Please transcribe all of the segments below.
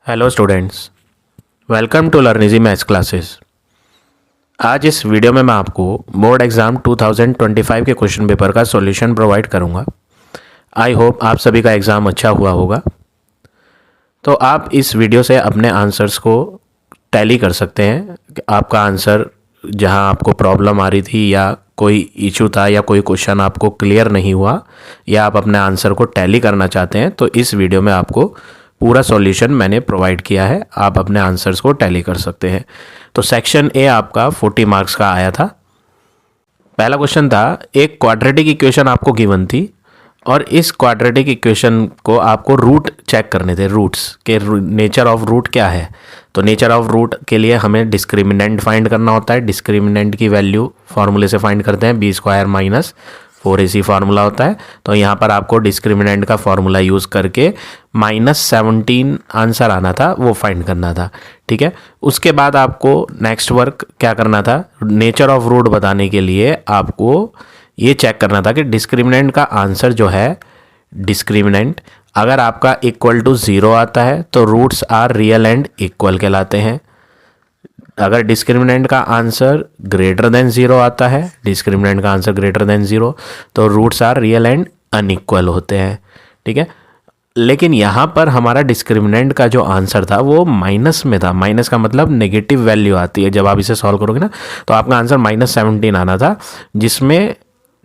Hello students, welcome to learn easy maths classes. आज इस video में मैं आपको बोर्ड एग्ज़ाम 2025 के क्वेश्चन पेपर का सॉल्यूशन प्रोवाइड करूंगा। आई होप आप सभी का एग्ज़ाम अच्छा हुआ होगा। तो आप इस वीडियो से अपने आंसर्स को टैली कर सकते हैं कि आपका आंसर जहां आपको प्रॉब्लम आ रही थी या कोई इशू था या कोई क्वेश्चन आपको क्लियर नहीं हुआ या आप अपने आंसर को टैली करना चाहते हैं, तो इस वीडियो में आपको पूरा सॉल्यूशन मैंने प्रोवाइड किया है। आप अपने आंसर्स को टैली कर सकते हैं। तो सेक्शन ए आपका 40 मार्क्स का आया था। पहला क्वेश्चन था, एक क्वाड्रेटिक इक्वेशन आपको गिवन थी और इस क्वाड्रेटिक इक्वेशन को आपको रूट चेक करने थे। रूट्स के नेचर ऑफ रूट क्या है। तो नेचर ऑफ रूट के लिए हमें डिस्क्रिमिनेंट फाइंड करना होता है। डिस्क्रिमिनेंट की वैल्यू फॉर्मूले से फाइंड करते हैं, B square minus 4ac formula होता है। तो यहाँ पर आपको डिस्क्रिमिनेंट का फार्मूला यूज़ करके -17 आंसर आना था, वो फाइंड करना था। ठीक है, उसके बाद आपको नेक्स्ट वर्क क्या करना था, नेचर ऑफ रूट बताने के लिए आपको ये चेक करना था कि डिस्क्रिमिनेंट का आंसर जो है, डिस्क्रिमिनेंट अगर आपका इक्वल टू 0 आता है तो roots are real and equal कहलाते हैं। अगर डिस्क्रिमिनेंट का आंसर ग्रेटर देन 0 आता है, डिस्क्रिमिनेंट का आंसर ग्रेटर देन 0, तो roots are real and unequal होते हैं। ठीक है, लेकिन यहाँ पर हमारा डिस्क्रिमिनेंट का जो आंसर था वो माइनस में था। माइनस का मतलब नेगेटिव वैल्यू आती है। जब आप इसे सॉल्व करोगे ना, तो आपका आंसर -17 आना था, जिसमें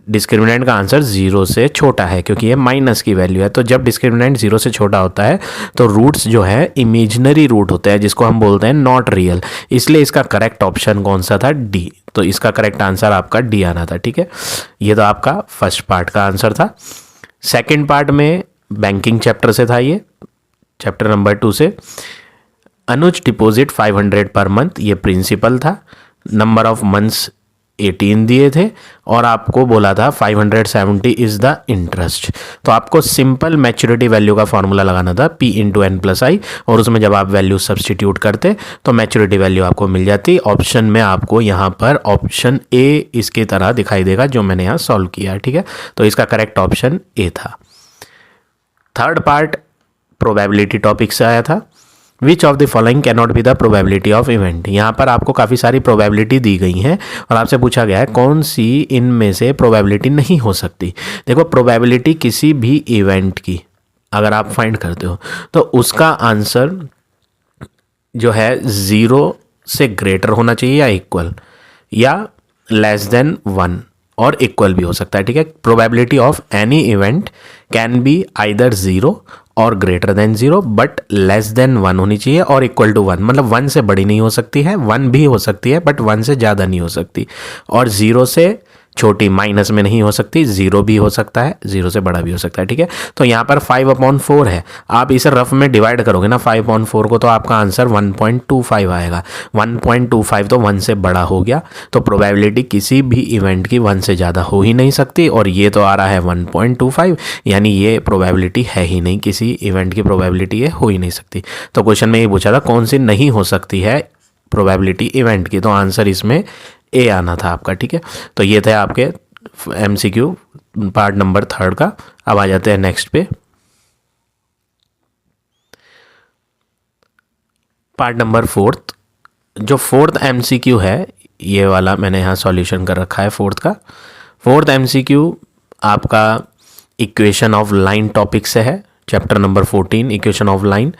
डिस्क्रिमिनेंट का आंसर 0 से छोटा है, क्योंकि ये माइनस की वैल्यू है। तो जब डिस्क्रिमिनेंट 0 से छोटा होता है तो रूट्स जो है इमेजिनरी रूट होते हैं, जिसको हम बोलते हैं नॉट रियल। इसलिए इसका करेक्ट ऑप्शन कौन सा था, डी। तो इसका करेक्ट आंसर आपका डी आना था। ठीक है, ये तो आपका फर्स्ट पार्ट का आंसर था। सेकेंड पार्ट में बैंकिंग चैप्टर से था, ये चैप्टर नंबर 2 से। अनुज डिपॉजिट 500 पर मंथ, ये प्रिंसिपल था। नंबर ऑफ मंथ्स 18 दिए थे और आपको बोला था 570 इज द इंटरेस्ट। तो आपको सिंपल मैच्योरिटी वैल्यू का फॉर्मूला लगाना था, P इंटू एन प्लस आई, और उसमें जब आप वैल्यू सब्सटीट्यूट करते तो मैच्योरिटी वैल्यू आपको मिल जाती। ऑप्शन में आपको यहाँ पर ऑप्शन ए इसकी तरह दिखाई देगा, जो मैंने यहाँ सॉल्व किया। ठीक है, तो इसका करेक्ट ऑप्शन ए था। थर्ड पार्ट प्रोबेबिलिटी टॉपिक से आया था। Which of the following can not be the probability of event. यहाँ पर आपको काफ़ी सारी प्रोबेबिलिटी दी गई हैं और आपसे पूछा गया है कौन सी इनमें से प्रोबेबिलिटी नहीं हो सकती। देखो, प्रोबेबिलिटी किसी भी इवेंट की अगर आप फाइंड करते हो तो उसका आंसर जो है 0 से ग्रेटर होना चाहिए या इक्वल, या लेस देन 1 और इक्वल भी हो सकता है। ठीक है, probability of any event can be either 0 और greater than 0, but less than 1 होनी चाहिए और इक्वल टू 1। मतलब 1 से बड़ी नहीं हो सकती है, 1 भी हो सकती है बट 1 से ज़्यादा नहीं हो सकती, और 0 से छोटी माइनस में नहीं हो सकती, 0 भी हो सकता है, 0 से बड़ा भी हो सकता है। ठीक है, तो यहाँ पर 5/4 है। आप इसे रफ में डिवाइड करोगे ना 5/4 को, तो आपका आंसर 1.25 आएगा। 1.25 तो 1 से बड़ा हो गया, तो प्रोबेबिलिटी किसी भी इवेंट की 1 से ज़्यादा हो ही नहीं सकती, और ये तो आ रहा है 1.25, यानी ये प्रोबेबिलिटी है ही नहीं, किसी इवेंट की प्रोबेबिलिटी ये हो ही नहीं सकती। तो क्वेश्चन में ये पूछा था कौन सी नहीं हो सकती है प्रोबेबिलिटी इवेंट की, तो आंसर इसमें ए आना था आपका। ठीक है, तो ये थे आपके MCQ पार्ट नंबर 3 का। अब आ जाते हैं नेक्स्ट पे, पार्ट नंबर 4। जो 4th MCQ है, ये वाला मैंने यहाँ सॉल्यूशन कर रखा है 4th का। 4th MCQ आपका इक्वेशन ऑफ लाइन टॉपिक से है, chapter number 14 equation of line.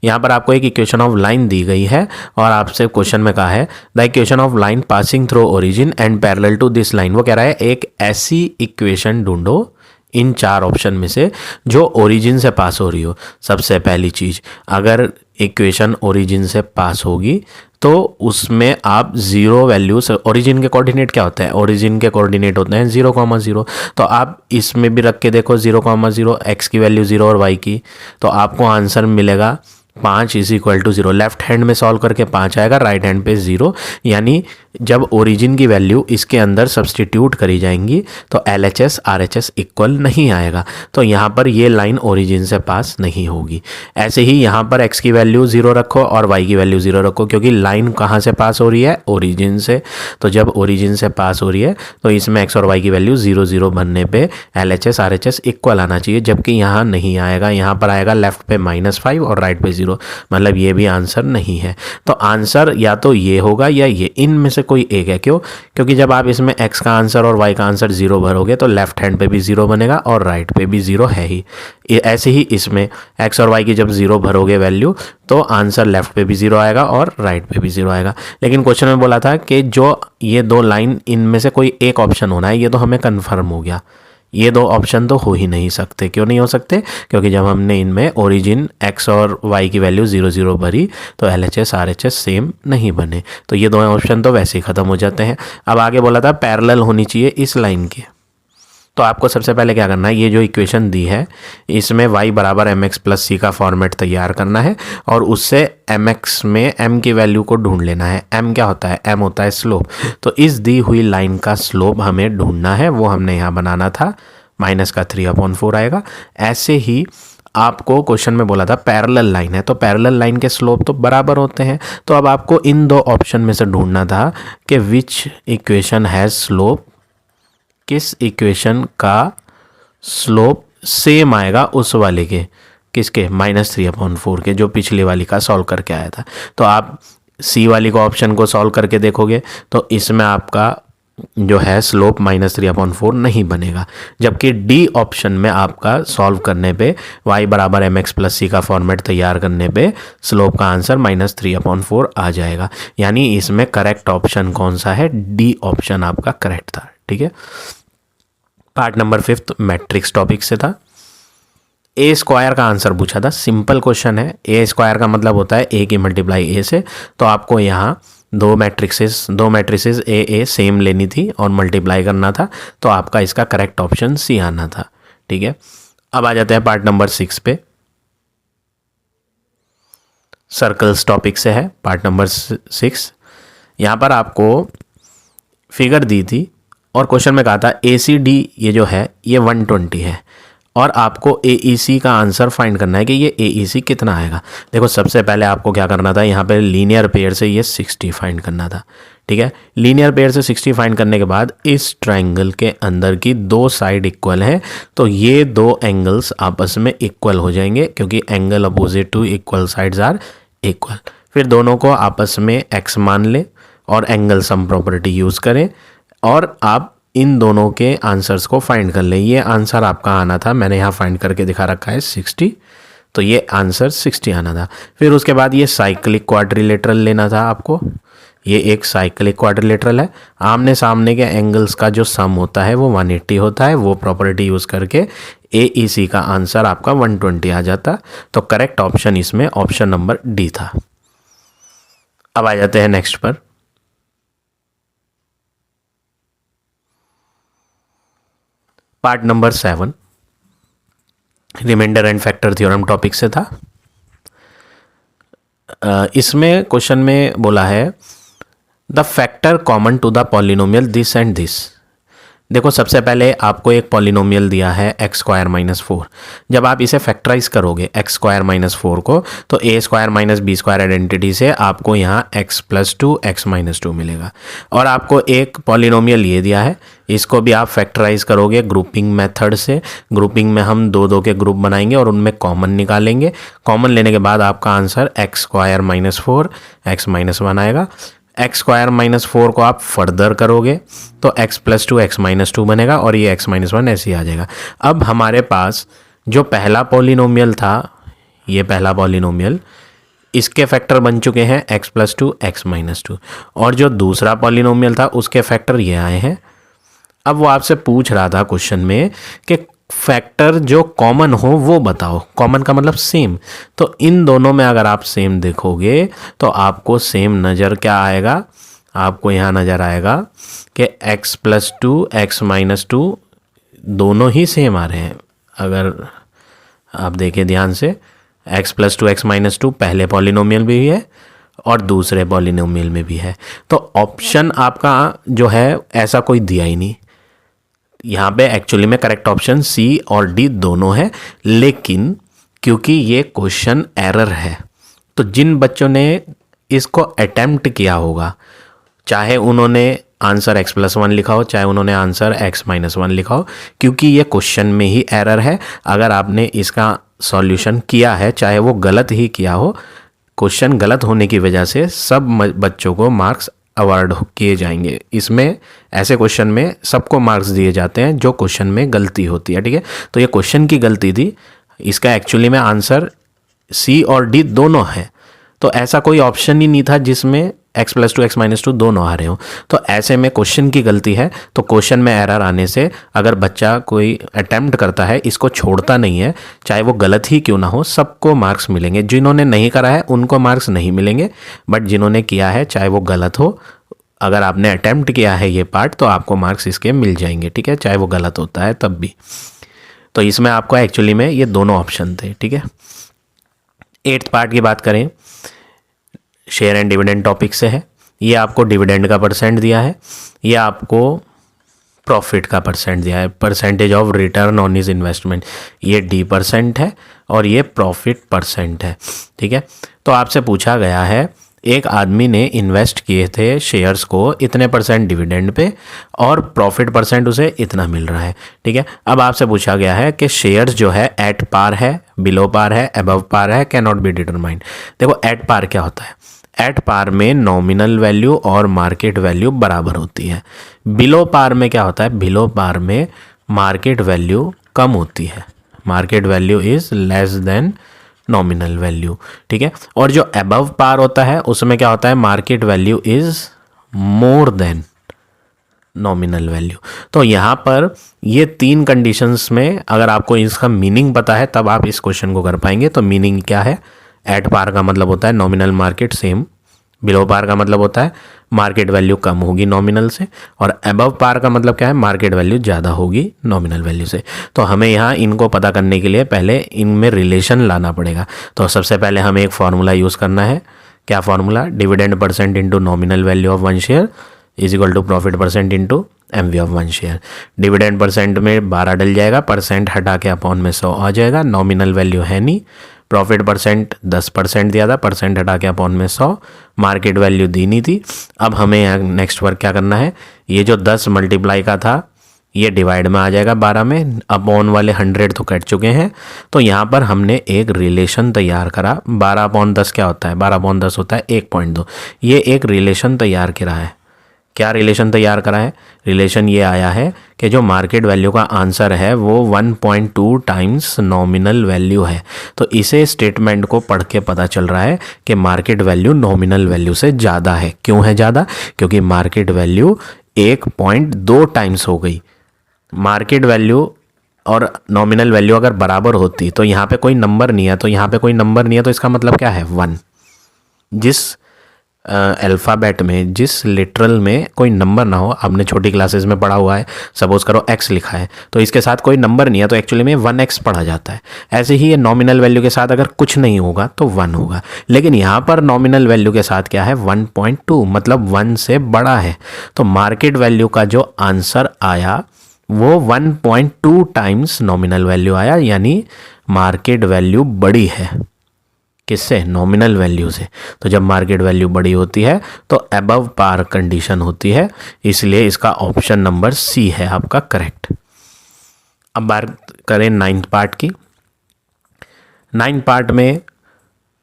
यहाँ पर आपको एक इक्वेशन ऑफ लाइन दी गई है और आपसे क्वेश्चन में कहा है the equation of line passing through origin and parallel to this line. वो कह रहा है एक ऐसी इक्वेशन ढूंढो इन 4 ऑप्शन में से जो ओरिजिन से पास हो रही हो। सबसे पहली चीज़, अगर इक्वेशन ओरिजिन से पास होगी तो उसमें आप 0 वैल्यू से, ओरिजिन के कोऑर्डिनेट क्या होते हैं, ओरिजिन के कोऑर्डिनेट होते हैं 0,0, तो आप इसमें भी रख के देखो 0,0, x की वैल्यू 0 और y की, तो आपको आंसर मिलेगा 5 = 0। लेफ्ट हैंड में सॉल्व करके 5 आएगा, राइट हैंड पे 0, यानी जब ओरिजिन की वैल्यू इसके अंदर सब्सटीट्यूट करी जाएंगी तो LHS RHS इक्वल नहीं आएगा, तो यहाँ पर ये लाइन ओरिजिन से पास नहीं होगी। ऐसे ही यहाँ पर x की वैल्यू 0 रखो और y की वैल्यू 0 रखो, क्योंकि लाइन कहाँ से पास हो रही है, ओरिजिन से। तो जब ओरिजिन से पास हो रही है तो इसमें x और y की वैल्यू 0 0 बनने पे LHS RHS इक्वल आना चाहिए, जबकि यहाँ नहीं आएगा। यहाँ पर आएगा लेफ्ट पे -5 और राइट पे 0, मतलब ये भी आंसर नहीं है। तो आंसर या तो ये होगा या ये, इनमें से कोई एक है। क्यों? क्योंकि जब आप इसमें x का आंसर और y का आंसर 0 भरोगे तो लेफ्ट हैंड पे भी 0 बनेगा और राइट पे भी 0 है ही। ऐसे ही इसमें x और y की जब 0 भरोगे वैल्यू तो आंसर लेफ्ट पे भी 0 आएगा और राइट पे भी 0 आएगा। लेकिन क्वेश्चन में बोला था कि जो ये दो लाइन, इनमें से कोई एक ऑप्शन होना है, ये तो हमें कन्फर्म हो गया। ये दो ऑप्शन तो हो ही नहीं सकते। क्यों नहीं हो सकते? क्योंकि जब हमने इनमें ओरिजिन x और y की वैल्यू 0 0 भरी तो LHS RHS सेम नहीं बने, तो ये दो ऑप्शन तो वैसे ही ख़त्म हो जाते हैं। अब आगे बोला था पैरेलल होनी चाहिए इस लाइन के, तो आपको सबसे पहले क्या करना है, ये जो इक्वेशन दी है इसमें y बराबर mx प्लस c का फॉर्मेट तैयार करना है और उससे mx में m की वैल्यू को ढूंढ लेना है। m क्या होता है? m होता है स्लोप। तो इस दी हुई लाइन का स्लोप हमें ढूंढना है, वो हमने यहाँ बनाना था, -3/4 आएगा। ऐसे ही आपको क्वेश्चन में बोला था पैरेलल लाइन है, तो पैरेलल लाइन के स्लोप तो बराबर होते हैं। तो अब आपको इन दो ऑप्शन में से ढूंढना था कि विच इक्वेशन हैज़ स्लोप, किस इक्वेशन का स्लोप सेम आएगा उस वाले के, किसके, -3/4 के, जो पिछली वाली का सॉल्व करके आया था। तो आप सी वाली को ऑप्शन को सॉल्व करके देखोगे तो इसमें आपका जो है स्लोप -3/4 नहीं बनेगा, जबकि डी ऑप्शन में आपका सॉल्व करने पे y बराबर mx प्लस c का फॉर्मेट तैयार करने पे स्लोप का आंसर -3/4 आ जाएगा। यानी इसमें करेक्ट ऑप्शन कौन सा है? डी ऑप्शन आपका करेक्ट था। ठीक है। पार्ट नंबर 5 मैट्रिक्स टॉपिक से था। ए स्क्वायर का आंसर पूछा था, सिंपल क्वेश्चन है। ए स्क्वायर का मतलब होता है ए की मल्टीप्लाई ए से, तो आपको यहाँ दो मैट्रिसेस ए सेम लेनी थी और मल्टीप्लाई करना था, तो आपका इसका करेक्ट ऑप्शन सी आना था। ठीक है। अब आ जाते हैं पार्ट नंबर 6 पे। सर्कल्स टॉपिक से है पार्ट नंबर 6। यहाँ पर आपको फिगर दी थी और क्वेश्चन में कहा था ACD ये जो है ये 120 है और आपको AEC का आंसर फाइंड करना है कि ये AEC कितना आएगा। देखो सबसे पहले आपको क्या करना था, यहाँ पे लीनियर पेयर से ये 60 फाइंड करना था। ठीक है। लीनियर पेयर से 60 फाइंड करने के बाद इस ट्राइंगल के अंदर की दो साइड इक्वल है, तो ये दो एंगल्स आपस में इक्वल हो जाएंगे, क्योंकि angle opposite to equal sides are equal. फिर दोनों को आपस में x मान ले और एंगल सम प्रॉपर्टी यूज़ करें और आप इन दोनों के आंसर्स को फाइंड कर लें। ये आंसर आपका आना था, मैंने यहाँ फाइंड करके दिखा रखा है 60, तो ये आंसर 60 आना था। फिर उसके बाद ये साइक्लिक क्वाड्रिलेटरल लेना था आपको। ये एक साइक्लिक क्वाड्रिलेटरल है, आमने सामने के एंगल्स का जो सम होता है वो 180 होता है। वो प्रॉपर्टी यूज़ करके AEC का आंसर आपका 120 आ जाता। तो करेक्ट ऑप्शन इसमें ऑप्शन नंबर डी था। अब आ जाते हैं नेक्स्ट पर। Part number 7 remainder and factor theorem topic से था। इसमें क्वेश्चन में बोला है the factor common to the polynomial this and this. देखो सबसे पहले आपको एक पॉलिनोमियल दिया है x² - 4। जब आप इसे फैक्टराइज करोगे x² - 4 को, तो a² - b² आइडेंटिटी से आपको यहाँ x + 2 x - 2 मिलेगा। और आपको एक पॉलिनोमियल ये दिया है, इसको भी आप फैक्टराइज करोगे ग्रुपिंग मेथड से। ग्रुपिंग में हम दो दो के ग्रुप बनाएंगे और उनमें कॉमन निकालेंगे। कॉमन लेने के बाद आपका आंसर x² - 4 x - 1 आएगा। x² - 4 को आप फर्दर करोगे तो x + 2 x - 2 बनेगा और ये x - 1 ऐसे ही आ जाएगा। अब हमारे पास जो पहला पॉलिनोमियल था, ये पहला पॉलिनोमियल, इसके फैक्टर बन चुके हैं x + 2 x - 2, और जो दूसरा पॉलिनोमियल था उसके फैक्टर ये आए हैं। अब वो आपसे पूछ रहा था क्वेश्चन में कि फैक्टर जो कॉमन हो वो बताओ। कॉमन का मतलब सेम, तो इन दोनों में अगर आप सेम देखोगे तो आपको सेम नज़र क्या आएगा, आपको यहाँ नज़र आएगा कि x + 2 x - 2 दोनों ही सेम आ रहे हैं। अगर आप देखें ध्यान से, x + 2 x - 2 पहले पॉलिनोमियल भी है और दूसरे पॉलिनोमियल में भी है। तो ऑप्शन आपका जो है ऐसा कोई दिया ही नहीं यहाँ पे। एक्चुअली में करेक्ट ऑप्शन सी और डी दोनों है, लेकिन क्योंकि ये क्वेश्चन एरर है तो जिन बच्चों ने इसको अटेम्प्ट किया होगा, चाहे उन्होंने आंसर x+1 लिखा हो, चाहे उन्होंने आंसर x-1 लिखा हो, क्योंकि ये क्वेश्चन में ही एरर है। अगर आपने इसका सॉल्यूशन किया है, चाहे वो गलत ही किया हो, क्वेश्चन गलत होने की वजह से सब बच्चों को मार्क्स अवार्ड किए जाएंगे। इसमें ऐसे क्वेश्चन में सबको मार्क्स दिए जाते हैं जो क्वेश्चन में गलती होती है, ठीक है। तो ये क्वेश्चन की गलती थी, इसका एक्चुअली में आंसर सी और डी दोनों है। तो ऐसा कोई ऑप्शन ही नहीं था जिसमें x+2 x-2 दोनों आ रहे हो। तो ऐसे में क्वेश्चन की गलती है, तो क्वेश्चन में एरर आने से अगर बच्चा कोई अटेम्प्ट करता है, इसको छोड़ता नहीं है, चाहे वो गलत ही क्यों ना हो, सबको मार्क्स मिलेंगे। जिन्होंने नहीं करा है उनको मार्क्स नहीं मिलेंगे, बट जिन्होंने किया है चाहे वो गलत हो, अगर आपने अटेम्प्ट किया है ये पार्ट तो आपको मार्क्स इसके मिल जाएंगे, ठीक है, चाहे वो गलत होता है तब भी। तो इसमें आपको एक्चुअली में ये दोनों ऑप्शन थे, ठीक है। 8th पार्ट की बात करें, शेयर एंड डिविडेंड टॉपिक से है। ये आपको डिविडेंड का परसेंट दिया है, ये आपको प्रॉफिट का परसेंट दिया है, percentage of return on his investment, ये D% है और ये प्रॉफिट परसेंट है, ठीक है। तो आपसे पूछा गया है, एक आदमी ने इन्वेस्ट किए थे शेयर्स को इतने % डिविडेंड पे और प्रॉफिट परसेंट उसे इतना मिल रहा है, ठीक है। अब आपसे पूछा गया है कि शेयर्स जो है एट पार है, बिलो पार है, अबव पार है, कैन नॉट बी डिटरमाइंड। देखो एट पार क्या होता है, एट पार में नॉमिनल वैल्यू और मार्केट वैल्यू बराबर होती है। बिलो पार में क्या होता है, बिलो पार में मार्केट वैल्यू कम होती है, market value is less than nominal value, ठीक है। और जो अबव पार होता है उसमें क्या होता है, market value is more than nominal value. तो यहाँ पर ये 3 कंडीशंस में अगर आपको इसका मीनिंग पता है तब आप इस क्वेश्चन को कर पाएंगे। तो मीनिंग क्या है, एट पार का मतलब होता है nominal market same, below par का मतलब होता है मार्केट वैल्यू कम होगी नॉमिनल से, और अबव पार का मतलब क्या है, मार्केट वैल्यू ज़्यादा होगी नॉमिनल वैल्यू से। तो हमें यहाँ इनको पता करने के लिए पहले इनमें रिलेशन लाना पड़ेगा। तो सबसे पहले हमें एक फार्मूला यूज़ करना है। क्या formula, dividend % into nominal value of 1 share is equal to profit % into MV of 1 share. Dividend % में 12 डल जाएगा, % हटा के अपॉन में 100 आ जाएगा, नॉमिनल वैल्यू है नहीं, प्रॉफिट % 10% दिया था, % हटा के अपॉन में 100, मार्केट वैल्यू दी नहीं थी। अब हमें नेक्स्ट वर्क क्या करना है, ये जो 10 मल्टीप्लाई का था ये डिवाइड में आ जाएगा 12 में, अपॉन वाले 100 तो कट चुके हैं। तो यहाँ पर हमने एक रिलेशन तैयार करा, 12/10 क्या होता है, 12/10 होता है 1.2। ये एक रिलेशन तैयार करा है। क्या रिलेशन तैयार करा है, रिलेशन ये आया है कि जो मार्केट वैल्यू का आंसर है वो 1.2 टाइम्स नॉमिनल वैल्यू है। तो इसे स्टेटमेंट को पढ़ के पता चल रहा है कि मार्केट वैल्यू नॉमिनल वैल्यू से ज़्यादा है। क्यों है ज़्यादा, क्योंकि मार्केट वैल्यू 1.2 टाइम्स हो गई। मार्केट वैल्यू और नॉमिनल वैल्यू अगर बराबर होती तो यहाँ पे कोई नंबर नहीं है, तो यहाँ पे कोई नंबर नहीं है तो इसका मतलब क्या है, 1। जिस अल्फ़ाबेट में, जिस लिटरल में कोई नंबर ना हो, आपने छोटी क्लासेस में पढ़ा हुआ है, सपोज करो x लिखा है तो इसके साथ कोई नंबर नहीं है तो एक्चुअली में 1x पढ़ा जाता है। ऐसे ही ये नॉमिनल वैल्यू के साथ अगर कुछ नहीं होगा तो 1 होगा, लेकिन यहाँ पर नॉमिनल वैल्यू के साथ क्या है, 1.2 मतलब 1 से बड़ा है। तो मार्केट वैल्यू का जो आंसर आया वो 1.2 टाइम्स नॉमिनल वैल्यू आया, यानी मार्केट वैल्यू बड़ी है। किससे, नॉमिनल वैल्यू से। तो जब मार्केट वैल्यू बड़ी होती है तो अबव पार कंडीशन होती है, इसलिए इसका ऑप्शन नंबर सी है आपका करेक्ट। अब बात करें 9th पार्ट की। 9th पार्ट में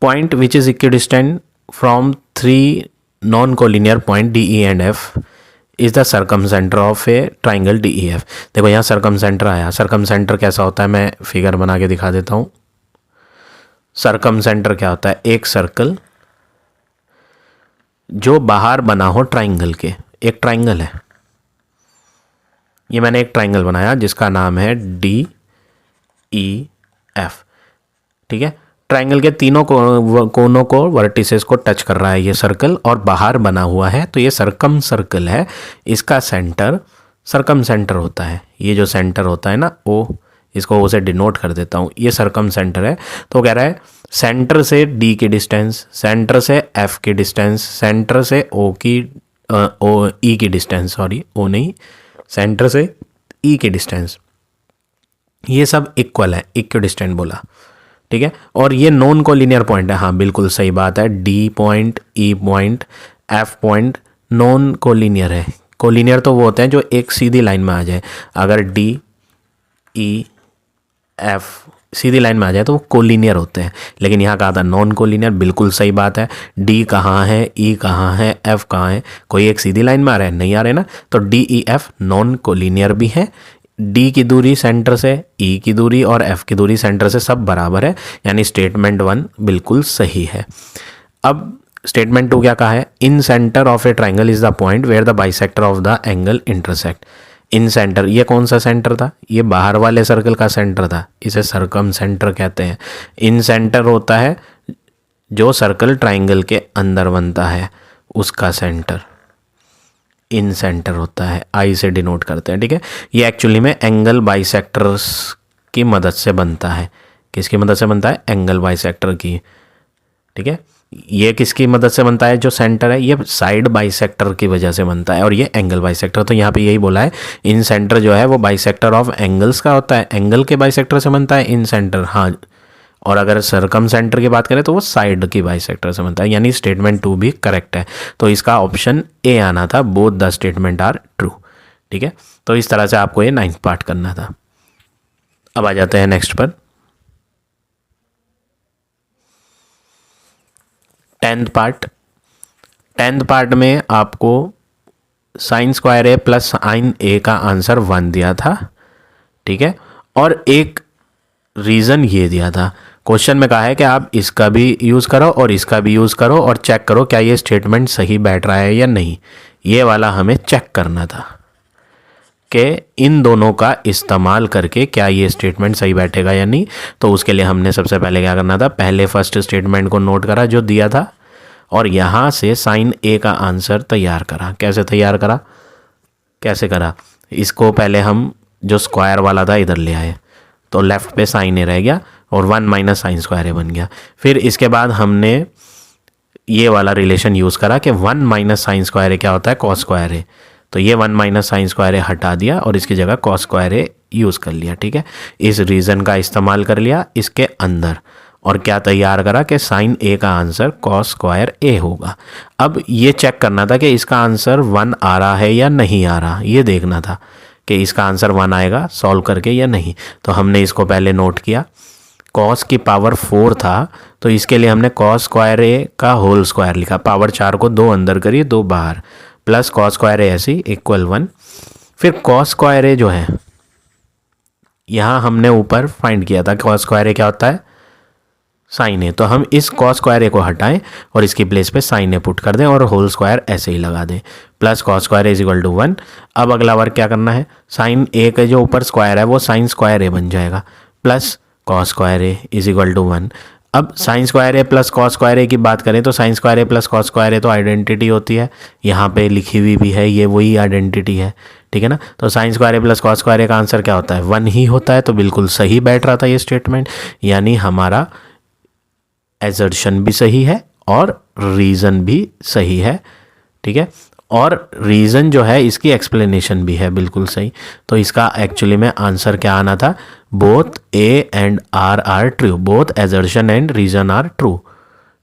point which is equidistant from 3 non collinear point DE and F is the circum centre of a triangle DEF। देखो यहाँ सर्कम सेंटर आया, सर्कम सेंटर कैसा होता है मैं फिगर बना के दिखा देता हूँ। सर्कम सेंटर क्या होता है, एक सर्कल जो बाहर बना हो ट्राइंगल के। एक ट्राइंगल है, ये मैंने एक ट्राइंगल बनाया जिसका नाम है DEF, ठीक है। ट्राइंगल के तीनों कोनों को वर्टिसेस को टच कर रहा है ये सर्कल और बाहर बना हुआ है, तो ये सर्कम सर्कल है। इसका सेंटर सर्कम सेंटर होता है, ये जो सेंटर होता है ना O, इसको O से डिनोट कर देता हूँ, ये सर्कम सेंटर है। तो कह रहा है सेंटर से डी की डिस्टेंस, सेंटर से एफ की डिस्टेंस, सेंटर से ओ की ओ ई की डिस्टेंस, सॉरी ओ नहीं, सेंटर से ई की डिस्टेंस, ये सब इक्वल है, इक्विडिस्टेंट बोला, ठीक है। और ये नॉन कोलिनियर पॉइंट है, हाँ बिल्कुल सही बात है, डी पॉइंट, ई point, F point non collinear है। कोलिनियर तो वो होते हैं जो एक सीधी लाइन में आ जाए, अगर डी ई एफ सीधी लाइन में आ जाए तो वो कोलिनियर होते हैं, लेकिन यहाँ कहा था नॉन कोलिनियर, बिल्कुल सही बात है। डी कहाँ है, ई कहाँ है, एफ कहाँ है, कोई एक सीधी लाइन में आ रहा है, नहीं आ रहे ना, तो D E F non collinear भी है। डी की दूरी सेंटर से, ई की दूरी और एफ की दूरी सेंटर से सब बराबर है, यानी स्टेटमेंट 1 बिल्कुल सही है। अब स्टेटमेंट 2 क्या कहा है, incentre of a triangle is the point where the bisector of the angle intersect. Incentre, ये कौन सा सेंटर था, ये बाहर वाले सर्कल का सेंटर था, इसे सर्कम सेंटर कहते हैं। इन सेंटर होता है जो सर्कल ट्राइंगल के अंदर बनता है, उसका सेंटर इन सेंटर होता है, आई से डिनोट करते हैं, ठीक है। ये एक्चुअली में एंगल बाइसेक्टर्स की मदद से बनता है। किसकी मदद से बनता है, एंगल बाइसेक्टर की, ठीक है। ये किसकी मदद से बनता है, जो सेंटर है, ये साइड बाइसेक्टर की वजह से बनता है, और ये एंगल बाइसेक्टर, तो यहाँ पे यही बोला है इन सेंटर जो है वो बाइसेक्टर ऑफ एंगल्स का होता है, एंगल के बाइसेक्टर से बनता है इन सेंटर, हाँ। और अगर सरकम सेंटर की बात करें तो वो साइड की बाइसेक्टर से बनता है, यानी स्टेटमेंट 2 भी करेक्ट है। तो इसका ऑप्शन ए आना था, both the statement are true, ठीक है। तो इस तरह से आपको ये 9th पार्ट करना था। अब आ जाते हैं नेक्स्ट पर, 10th पार्ट। 10th पार्ट में आपको sign square A plus sign ए का आंसर 1 दिया था, ठीक है, और एक रीज़न ये दिया था। क्वेश्चन में कहा है कि आप इसका भी यूज़ करो और इसका भी यूज़ करो और चेक करो क्या ये स्टेटमेंट सही बैठ रहा है या नहीं, ये वाला हमें चेक करना था कि इन दोनों का इस्तेमाल करके क्या ये स्टेटमेंट सही बैठेगा या नहीं। तो उसके लिए हमने सबसे पहले क्या करना था, पहले फर्स्ट स्टेटमेंट को नोट करा जो दिया था, और यहाँ से साइन ए का आंसर तैयार करा। कैसे तैयार करा, कैसे करा, इसको पहले हम जो स्क्वायर वाला था इधर ले आए, तो लेफ्ट पे साइन ए रह गया और 1 माइनस साइन स्क्वायर ए बन गया। फिर इसके बाद हमने ये वाला रिलेशन यूज़ करा कि 1 माइनस साइन स्क्वायर ए क्या होता है, कॉस स्क्वायर ए, तो ये 1 माइनस साइन स्क्वायर ए हटा दिया और इसकी जगह कॉस स्क्वायर ए यूज़ कर लिया, ठीक है। इस रीज़न का इस्तेमाल कर लिया इसके अंदर, और क्या तैयार करा कि साइन ए का आंसर कॉस स्क्वायर ए होगा। अब ये चेक करना था कि इसका आंसर 1 आ रहा है या नहीं आ रहा, ये देखना था कि इसका आंसर 1 आएगा सॉल्व करके या नहीं। तो हमने इसको पहले नोट किया, कॉस की पावर 4 था, तो इसके लिए हमने कॉस स्क्वायर ए का होल स्क्वायर लिखा, पावर 4 को 2 अंदर करिए 2 बाहर, प्लस कॉस स्क्वायर ए ऐसी इक्वल 1। फिर कॉस स्क्वायर ए जो है यहाँ हमने ऊपर फाइंड किया था, कॉस स्क्वायर ए क्या होता है, साइन ए, तो हम इस कॉस स्क्वायर ए को हटाएं और इसकी प्लेस पे साइन ए पुट कर दें और होल स्क्वायर ऐसे ही लगा दें, plus cos square A is equal to 1। अब अगला वर्क क्या करना है, साइन ए का जो ऊपर स्क्वायर है वो साइन स्क्वायर ए बन जाएगा, plus cos square A is equal to 1। अब sine square A plus cos square A की बात करें तो sine square A plus cos square A तो आइडेंटिटी होती है, यहाँ पे लिखी हुई भी है, ये वही आइडेंटिटी है, ठीक है ना। तो sine square A plus cos square ए का आंसर क्या होता है, 1 ही होता है, तो बिल्कुल सही बैठ रहा था ये स्टेटमेंट, यानी हमारा एजर्शन भी सही है और रीज़न भी सही है, ठीक है। और रीज़न जो है इसकी एक्सप्लेनेशन भी है बिल्कुल सही। तो इसका एक्चुअली में आंसर क्या आना था, both A and R true, both assertion and reason are true,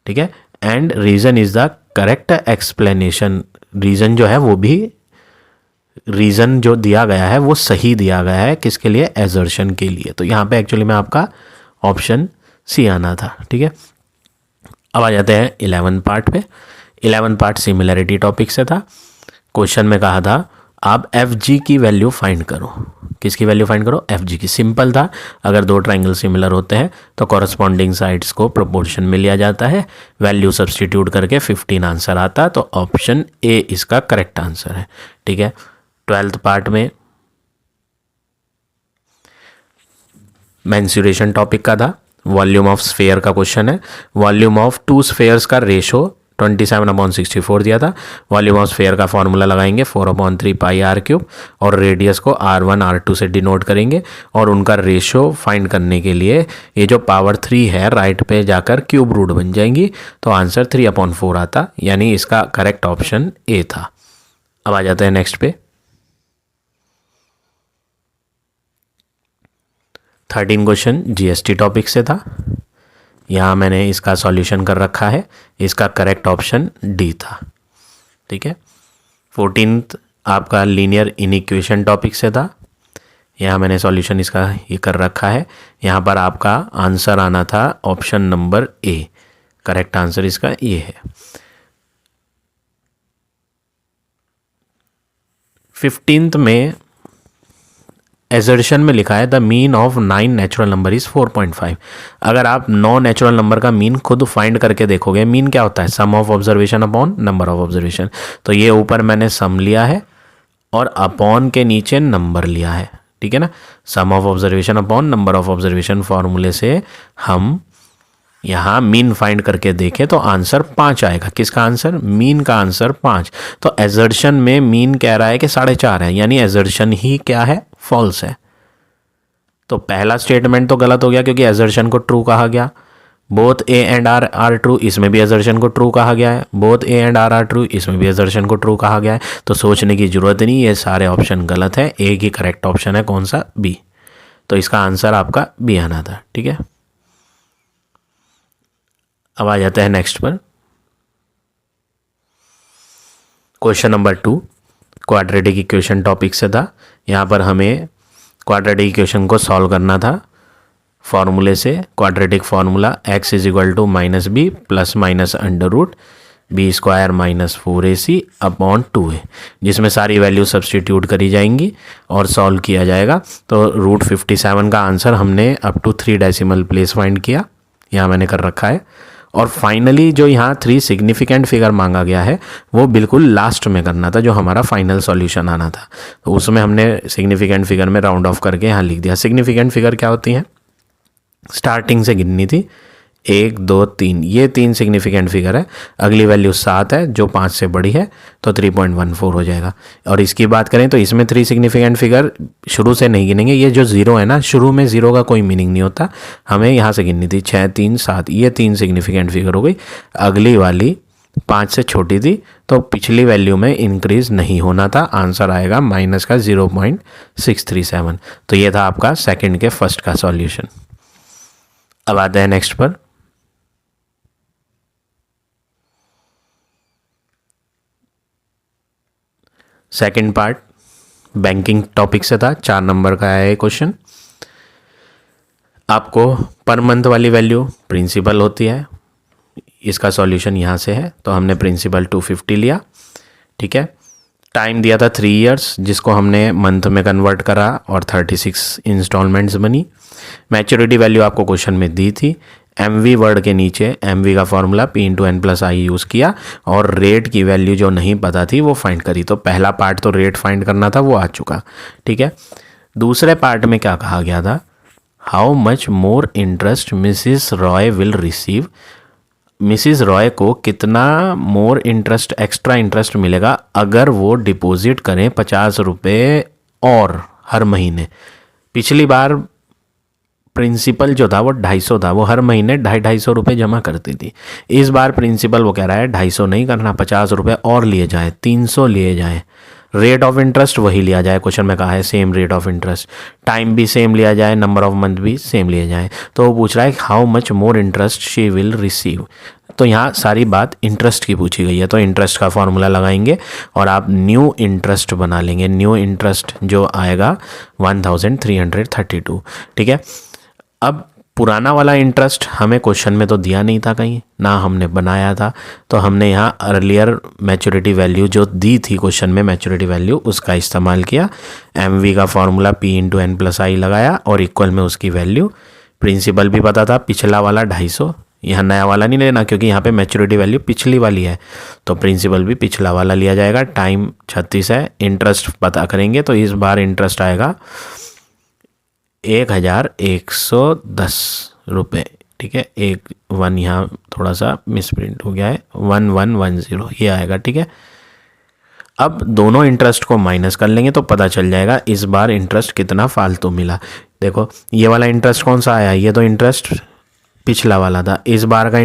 ठीक है, and reason is the correct explanation. Reason जो है वो भी, रीज़न जो दिया गया है वो सही दिया गया है, किसके लिए, एजर्शन के लिए। तो यहाँ पे एक्चुअली में आपका ऑप्शन सी आना था, ठीक है। अब आ जाते हैं 11 पार्ट पे। 11 पार्ट सिमिलरिटी टॉपिक से था। क्वेश्चन में कहा था आप एफ जी की वैल्यू फाइंड करो, किसकी वैल्यू फाइंड करो, एफ जी की। सिंपल था, अगर दो ट्राइंगल सिमिलर होते हैं तो कॉरस्पॉन्डिंग साइड्स को प्रोपोर्शन में लिया जाता है, वैल्यू सब्सटीट्यूट करके 15 आंसर आता, तो ऑप्शन ए इसका करेक्ट आंसर है, ठीक है। 12th पार्ट में मेंसुरेशन टॉपिक का था, वॉल्यूम ऑफ स्फेयर का क्वेश्चन है। वॉल्यूम ऑफ 2 स्फेयर्स का रेशो 27/64 दिया था। वॉल्यूम ऑफ स्फीयर का फॉर्मूला लगाएंगे 4/3 पाई आर क्यूब, और रेडियस को R1 R2 से डिनोट करेंगे, और उनका रेशियो फाइंड करने के लिए ये जो पावर 3 है राइट पे जाकर क्यूब रूट बन जाएंगी, तो आंसर 3/4 आता, यानी इसका करेक्ट ऑप्शन ए था। अब आ जाते हैं नेक्स्ट पे। 13 क्वेश्चन जीएसटी टॉपिक से था। यहाँ मैंने इसका सॉल्यूशन कर रखा है, इसका करेक्ट ऑप्शन डी था। ठीक है। 14th आपका लीनियर इनइक्वेशन टॉपिक से था। यहाँ मैंने सॉल्यूशन इसका ये कर रखा है। यहाँ पर आपका आंसर आना था option number A, correct answer इसका ये है। 15th में एजर्शन में लिखा है the mean of 9 natural number is 4.5। अगर आप 9 नेचुरल नंबर का मीन खुद फाइंड करके देखोगे, मीन क्या होता है, sum of observation upon number of observation. तो ये ऊपर मैंने सम लिया है और अपॉन के नीचे नंबर लिया है, ठीक है ना। Sum of observation upon number of observation फॉर्मूले से हम यहाँ मीन फाइंड करके देखें तो आंसर 5 आएगा। किसका आंसर, मीन का आंसर 5। तो एजर्शन में मीन कह रहा है कि 4.5 है, यानी एजर्शन ही क्या है, फॉल्स है। तो पहला स्टेटमेंट तो गलत हो गया क्योंकि एजर्शन को ट्रू कहा गया। Both A and R are true, इसमें भी एजर्शन को ट्रू कहा गया है। Both A and R are true, इसमें भी एजर्शन को ट्रू कहा गया है। तो सोचने की जरूरत नहीं, ये सारे ऑप्शन गलत है। एक ही करेक्ट ऑप्शन है, कौन सा, बी। तो इसका आंसर आपका बी आना था। ठीक है। अब आ जाते हैं नेक्स्ट पर। Question number 2 quadratic equation topic से था। यहाँ पर हमें क्वाड्रेटिक इक्वेशन को सॉल्व करना था फॉर्मूले से। Quadratic formula x is equal to -b plus minus under root B square minus 4ac upon 2a, जिसमें सारी वैल्यू सब्सटीट्यूट करी जाएंगी और सॉल्व किया जाएगा। तो रूट 57 का आंसर हमने up to 3 decimal place find किया, यहाँ मैंने कर रखा है। और फाइनली जो यहाँ 3 सिग्निफिकेंट फिगर मांगा गया है वो बिल्कुल लास्ट में करना था, जो हमारा फाइनल सॉल्यूशन आना था। तो उसमें हमने सिग्निफिकेंट फिगर में राउंड ऑफ करके यहाँ लिख दिया। सिग्निफिकेंट फिगर क्या होती हैं, स्टार्टिंग से गिननी थी 1 2 3, ये 3 सिग्निफिकेंट फिगर है। अगली वैल्यू 7 है जो 5 से बड़ी है, तो 3.14 हो जाएगा। और इसकी बात करें तो इसमें 3 सिग्निफिकेंट फिगर शुरू से नहीं गिनेंगे। ये जो 0 है ना, शुरू में 0 का कोई मीनिंग नहीं होता, हमें यहाँ से गिननी थी 6 3 7, ये 3 सिग्निफिकेंट फिगर हो गई। अगली वाली 5 से छोटी थी, तो पिछली वैल्यू में इंक्रीज नहीं होना था। आंसर आएगा माइनस का 0.637। तो ये था आपका सेकेंड के फर्स्ट का सॉल्यूशन। अब आते हैं नेक्स्ट पर। सेकंड पार्ट बैंकिंग टॉपिक से था, 4 नंबर का है क्वेश्चन। आपको पर मंथ वाली वैल्यू प्रिंसिपल होती है, इसका सॉल्यूशन यहाँ से है। तो हमने प्रिंसिपल 250 लिया, ठीक है। टाइम दिया था 3 इयर्स, जिसको हमने मंथ में कन्वर्ट करा और 36 इंस्टॉलमेंट्स बनी। मैच्योरिटी वैल्यू आपको क्वेश्चन में दी थी। MV वर्ड के नीचे MV का फॉर्मूला P/N+I यूज़ किया और रेट की वैल्यू जो नहीं पता थी वो फाइंड करी। तो पहला पार्ट तो रेट फाइंड करना था, वो आ चुका, ठीक है। दूसरे पार्ट में क्या कहा गया था, how much more interest Mrs Roy will receive. Mrs Roy को कितना मोर इंटरेस्ट, एक्स्ट्रा इंटरेस्ट मिलेगा अगर वो डिपॉजिट करें 50 रुपये और हर महीने। पिछली बार प्रिंसिपल जो था वो 250 था, वो हर महीने 250 रुपये जमा करती थी। इस बार प्रिंसिपल वो कह रहा है 250 नहीं करना, 50 रुपये और लिए जाए, 300 लिए जाए। रेट ऑफ इंटरेस्ट वही लिया जाए, क्वेश्चन में कहा है same rate of interest. Time भी सेम लिया जाए, नंबर ऑफ मंथ भी सेम लिए जाए। तो वो पूछ रहा है how much more interest she will receive. तो यहाँ सारी बात इंटरेस्ट की पूछी गई है, तो इंटरेस्ट का फॉर्मूला लगाएंगे और आप न्यू इंटरेस्ट बना लेंगे। न्यू इंटरेस्ट जो आएगा 1332, ठीक है। अब पुराना वाला इंटरेस्ट हमें क्वेश्चन में तो दिया नहीं था कहीं, ना हमने बनाया था। तो हमने यहाँ अर्लियर मैच्योरिटी वैल्यू जो दी थी क्वेश्चन में, मैच्योरिटी वैल्यू, उसका इस्तेमाल किया। MV का फॉर्मूला P/N+I लगाया और इक्वल में उसकी वैल्यू। प्रिंसिपल भी पता था, पिछला वाला 250, यहाँ नया वाला नहीं लेना क्योंकि यहाँ पे मैच्योरिटी वैल्यू पिछली वाली है, तो प्रिंसिपल भी पिछला वाला लिया जाएगा। टाइम 36 है, इंटरेस्ट पता करेंगे तो इस बार इंटरेस्ट आएगा 1110 रुपये, ठीक है, एक 1 यहाँ थोड़ा सा मिसप्रिंट हो गया है, 1110 ये आएगा, ठीक है। अब दोनों इंटरेस्ट को माइनस कर लेंगे तो पता चल जाएगा इस बार इंटरेस्ट कितना फालतू मिला। देखो ये वाला इंटरेस्ट कौन सा आया, ये तो इंटरेस्ट पिछला वाला था। इस बार का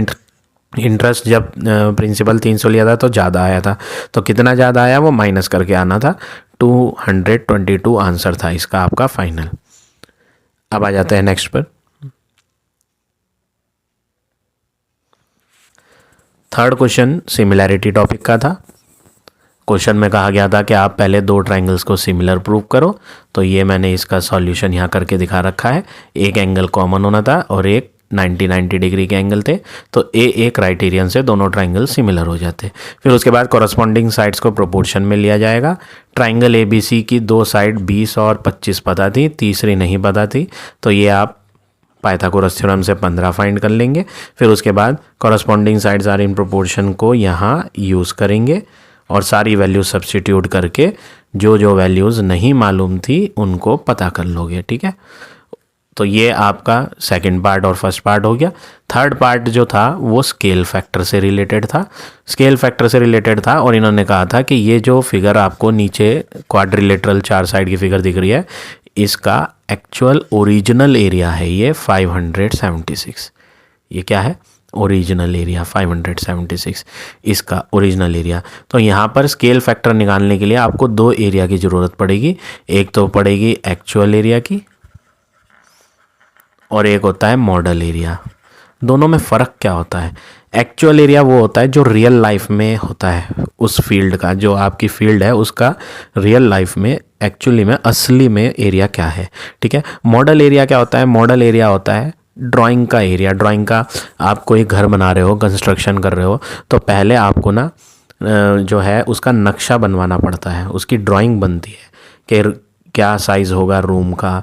इंटरेस्ट जब प्रिंसिपल 300 लिया था तो ज़्यादा आया था, तो कितना ज़्यादा आया वो माइनस करके आना था। 222 आंसर था इसका आपका फाइनल। अब आ जाते हैं नेक्स्ट पर। थर्ड क्वेश्चन सिमिलैरिटी टॉपिक का था। क्वेश्चन में कहा गया था कि आप पहले दो ट्रायंगल्स को सिमिलर प्रूव करो, तो ये मैंने इसका सॉल्यूशन यहाँ करके दिखा रखा है। एक एंगल कॉमन होना था और एक 90 डिग्री के एंगल थे, तो ए क्राइटेरियन से दोनों ट्रायंगल सिमिलर हो जाते। फिर उसके बाद कॉरस्पॉन्डिंग साइड्स को प्रोपोर्शन में लिया जाएगा। ट्रायंगल ABC की दो साइड 20 और 25 पता थी, तीसरी नहीं पता थी, तो ये आप पाइथागोरस थ्योरम से 15 फाइंड कर लेंगे। फिर उसके बाद corresponding sides are in proportion को यहाँ यूज़ करेंगे और सारी वैल्यूज सब्स्टिट्यूट करके जो जो वैल्यूज़ नहीं मालूम थी उनको पता कर लोगे, ठीक है। तो ये आपका सेकंड पार्ट और फर्स्ट पार्ट हो गया। थर्ड पार्ट जो था वो स्केल फैक्टर से रिलेटेड था। स्केल फैक्टर से रिलेटेड था और इन्होंने कहा था कि ये जो फिगर आपको नीचे क्वाड्रिलेटरल 4 साइड की फिगर दिख रही है, इसका एक्चुअल ओरिजिनल एरिया है ये 576। ये क्या है, ओरिजिनल एरिया 576, इसका ओरिजिनल एरिया। तो यहाँ पर स्केल फैक्टर निकालने के लिए आपको दो एरिया की ज़रूरत पड़ेगी। एक तो पड़ेगी एक्चुअल एरिया की और एक होता है मॉडल एरिया। दोनों में फ़र्क क्या होता है? एक्चुअल एरिया वो होता है जो रियल लाइफ में होता है, उस फील्ड का, जो आपकी फील्ड है उसका रियल लाइफ में एक्चुअली में असली में एरिया क्या है, ठीक है। मॉडल एरिया क्या होता है? मॉडल एरिया होता है ड्राइंग का एरिया। ड्राइंग का, आप कोई घर बना रहे हो, कंस्ट्रक्शन कर रहे हो, तो पहले आपको ना जो है उसका नक्शा बनवाना पड़ता है, उसकी ड्राइंग बनती है कि क्या साइज़ होगा रूम का,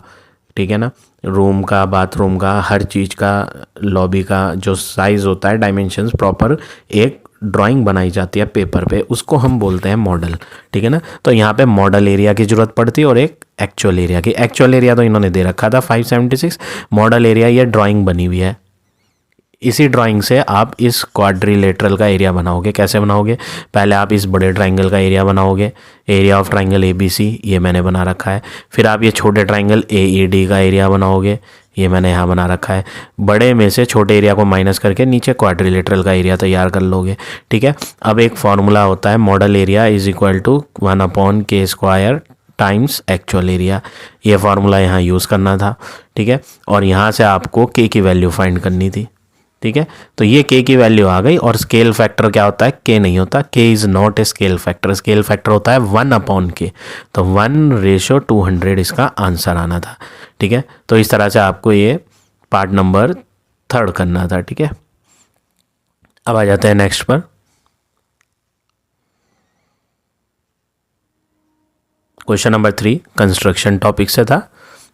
ठीक है ना, रूम का, बाथरूम का, हर चीज़ का, लॉबी का जो साइज़ होता है, डायमेंशंस प्रॉपर एक ड्राइंग बनाई जाती है पेपर पे, उसको हम बोलते हैं मॉडल, ठीक है ना। तो यहाँ पे मॉडल एरिया की ज़रूरत पड़ती है और एक एक्चुअल एरिया की। एक्चुअल एरिया तो इन्होंने दे रखा था 576, मॉडल एरिया ये ड्राइंग बनी हुई है। इसी ड्राइंग से आप इस क्वाड्रिलेटरल का एरिया बनाओगे। कैसे बनाओगे? पहले आप इस बड़े ट्राइंगल का एरिया बनाओगे, एरिया ऑफ ट्राइंगल ABC, ये मैंने बना रखा है। फिर आप ये छोटे ट्राइंगल AED का एरिया बनाओगे, ये मैंने यहाँ बना रखा है। बड़े में से छोटे एरिया को माइनस करके नीचे क्वाड्रिलेटरल का एरिया तैयार कर लोगे, ठीक है। अब एक फॉर्मूला होता है, model area is equal to 1/k² times actual area. ये फार्मूला यहाँ यूज़ करना था, ठीक है। और यहाँ से आपको k की वैल्यू फाइंड करनी थी, ठीक है। तो ये k की वैल्यू आ गई। और स्केल फैक्टर क्या होता है? k नहीं होता, k is not a scale factor. Scale factor होता है 1/k, तो 1:200 इसका आंसर आना था, ठीक है। तो इस तरह से आपको ये पार्ट नंबर 3 करना था, ठीक है। अब आ जाते हैं नेक्स्ट पर। क्वेश्चन नंबर 3 कंस्ट्रक्शन टॉपिक से था।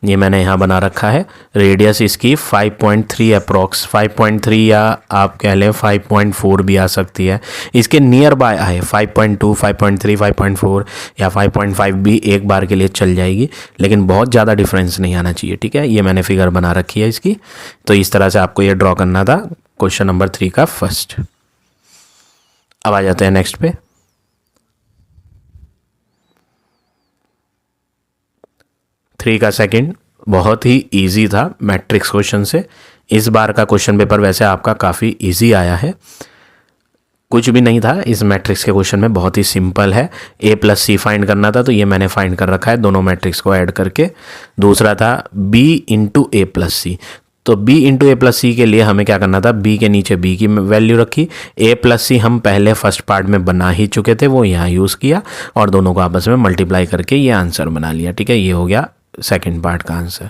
ये मैंने यहाँ बना रखा है। रेडियस इसकी 5.3 अप्रॉक्स, 5.3 या आप कह लें 5.4 भी आ सकती है। इसके नियर बाय आए 5.2, 5.3, 5.4 या 5.5 भी एक बार के लिए चल जाएगी, लेकिन बहुत ज़्यादा डिफरेंस नहीं आना चाहिए, ठीक है। ये मैंने फिगर बना रखी है इसकी। तो इस तरह से आपको ये ड्रॉ करना था क्वेश्चन नंबर 3 का फर्स्ट। अब आ जाते हैं नेक्स्ट पे। थ्री का सेकंड बहुत ही इजी था मैट्रिक्स क्वेश्चन से। इस बार का क्वेश्चन पेपर वैसे आपका काफ़ी इजी आया है, कुछ भी नहीं था इस मैट्रिक्स के क्वेश्चन में, बहुत ही सिंपल है। A+C फाइंड करना था, तो ये मैंने फाइंड कर रखा है दोनों मैट्रिक्स को ऐड करके। दूसरा था B × A+C, तो B × A+C के लिए हमें क्या करना था? B के नीचे B की वैल्यू रखी, A+C हम पहले फर्स्ट पार्ट में बना ही चुके थे, वो यहाँ यूज़ किया और दोनों को आपस में मल्टीप्लाई करके ये आंसर बना लिया, ठीक है। ये हो गया सेकंड पार्ट का आंसर।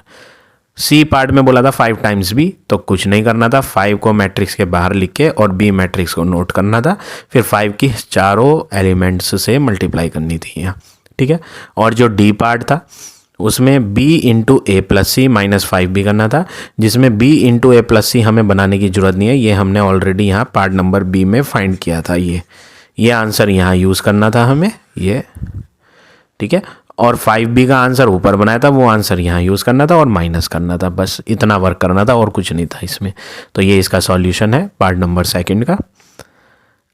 C पार्ट में बोला था 5 टाइम्स B, तो कुछ नहीं करना था, 5 को मैट्रिक्स के बाहर लिख के और B मैट्रिक्स को नोट करना था, फिर 5 की चारों एलिमेंट्स से मल्टीप्लाई करनी थी यहाँ, ठीक है। और जो D पार्ट था उसमें B × A+C -5 भी करना था, जिसमें B × A+C हमें बनाने की ज़रूरत नहीं है, ये हमने ऑलरेडी यहाँ पार्ट नंबर B में फाइंड किया था। ये आंसर यहाँ यूज़ करना था हमें, ये ठीक है। और 5b का आंसर ऊपर बनाया था, वो आंसर यहाँ यूज़ करना था और माइनस करना था, बस इतना वर्क करना था और कुछ नहीं था इसमें। तो ये इसका सॉल्यूशन है पार्ट नंबर सेकंड का।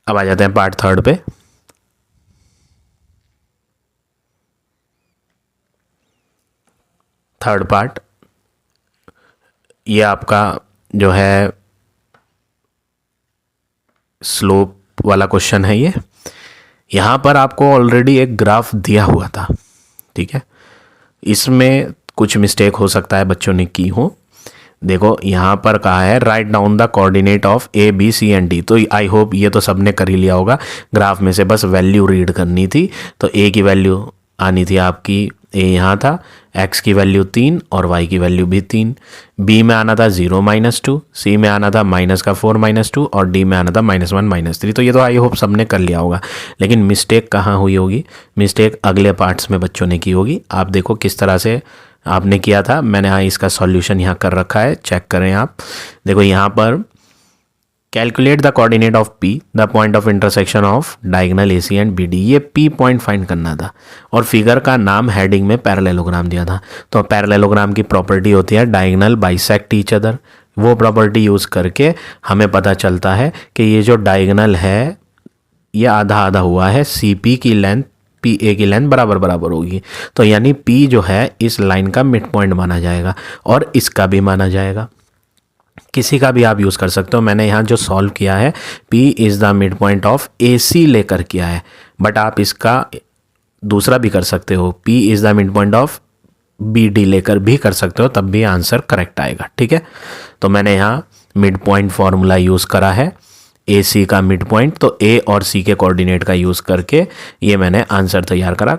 अब आ जाते हैं पार्ट थर्ड पे। थर्ड पार्ट, ये आपका जो है स्लोप वाला क्वेश्चन है। ये यहाँ पर आपको ऑलरेडी एक ग्राफ दिया हुआ था, ठीक है। इसमें कुछ मिस्टेक हो सकता है बच्चों ने की हो। देखो यहाँ पर कहा है write down the coordinate of A B C and D. तो आई होप ये तो सबने कर ही लिया होगा, ग्राफ में से बस वैल्यू रीड करनी थी। तो ए की वैल्यू आनी थी आपकी, ए यहाँ था, एक्स की वैल्यू 3 और वाई की वैल्यू भी 3, बी में आना था 0 -2, सी में आना था -4 -2 और डी में आना था -1 -3। तो ये तो आई होप सबने कर लिया होगा, लेकिन मिस्टेक कहाँ हुई होगी? मिस्टेक अगले पार्ट्स में बच्चों ने की होगी। आप देखो किस तरह से आपने किया था, मैंने यहाँ इसका सॉल्यूशन यहाँ कर रखा है, चेक करें आप। देखो यहाँ पर calculate the coordinate of P the point of intersection of diagonal A C and B D. ये पी पॉइंट फाइंड करना था और फिगर का नाम हेडिंग में पैरेललोग्राम दिया था। तो पैरेललोग्राम की प्रॉपर्टी होती है डायगोनल बाइसेक्ट ईच अदर। वो प्रॉपर्टी यूज़ करके हमें पता चलता है कि ये जो डायगोनल है ये आधा आधा हुआ है, सी पी की लेंथ पी ए की लेंथ बराबर बराबर होगी। तो यानी पी जो है इस लाइन का मिड पॉइंट माना जाएगा और इसका भी माना जाएगा, किसी का भी आप यूज़ कर सकते हो। मैंने यहाँ जो सॉल्व किया है P is the midpoint of A C लेकर किया है, बट आप इसका दूसरा भी कर सकते हो, P is the midpoint of B D लेकर भी कर सकते हो, तब भी आंसर करेक्ट आएगा, ठीक है। तो मैंने यहाँ मिड पॉइंट फॉर्मूला यूज़ करा है, ए सी का मिड पॉइंट, तो ए और सी के कोऑर्डिनेट का यूज़ करके ये मैंने आंसर तैयार करा,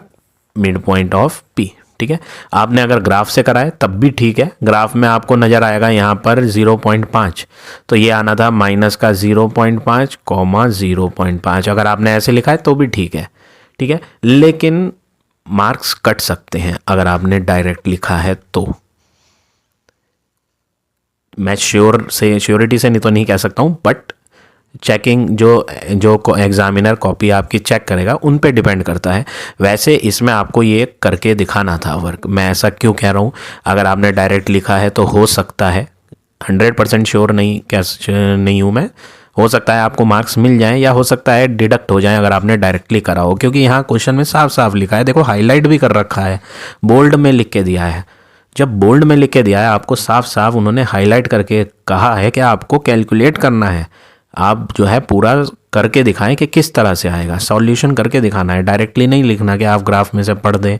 मिड पॉइंट ऑफ P, ठीक है। आपने अगर ग्राफ से कराए तब भी ठीक है। ग्राफ में आपको नज़र आएगा यहाँ पर 0.5, तो ये आना था माइनस का 0.5 कॉमा 0.5। अगर आपने ऐसे लिखा है तो भी ठीक है, ठीक है, लेकिन मार्क्स कट सकते हैं अगर आपने डायरेक्ट लिखा है तो। मैं श्योरिटी से नहीं तो नहीं कह सकता हूँ, बट चेकिंग जो एग्जामिनर कॉपी आपकी चेक करेगा उन पे डिपेंड करता है। वैसे इसमें आपको ये करके दिखाना था वर्क। मैं ऐसा क्यों कह रहा हूँ, अगर आपने डायरेक्ट लिखा है तो हो सकता है, 100% श्योर नहीं हूँ मैं, हो सकता है आपको मार्क्स मिल जाएं या हो सकता है डिडक्ट हो जाएं अगर आपने डायरेक्टली करा हो, क्योंकि यहाँ क्वेश्चन में साफ साफ लिखा है, देखो हाईलाइट भी कर रखा है, बोल्ड में लिख के दिया है। जब बोल्ड में लिख के दिया है आपको साफ साफ उन्होंने हाईलाइट करके कहा है कि आपको कैलकुलेट करना है, आप जो है पूरा करके दिखाएं कि किस तरह से आएगा, सॉल्यूशन करके दिखाना है, डायरेक्टली नहीं लिखना कि आप ग्राफ में से पढ़ दें।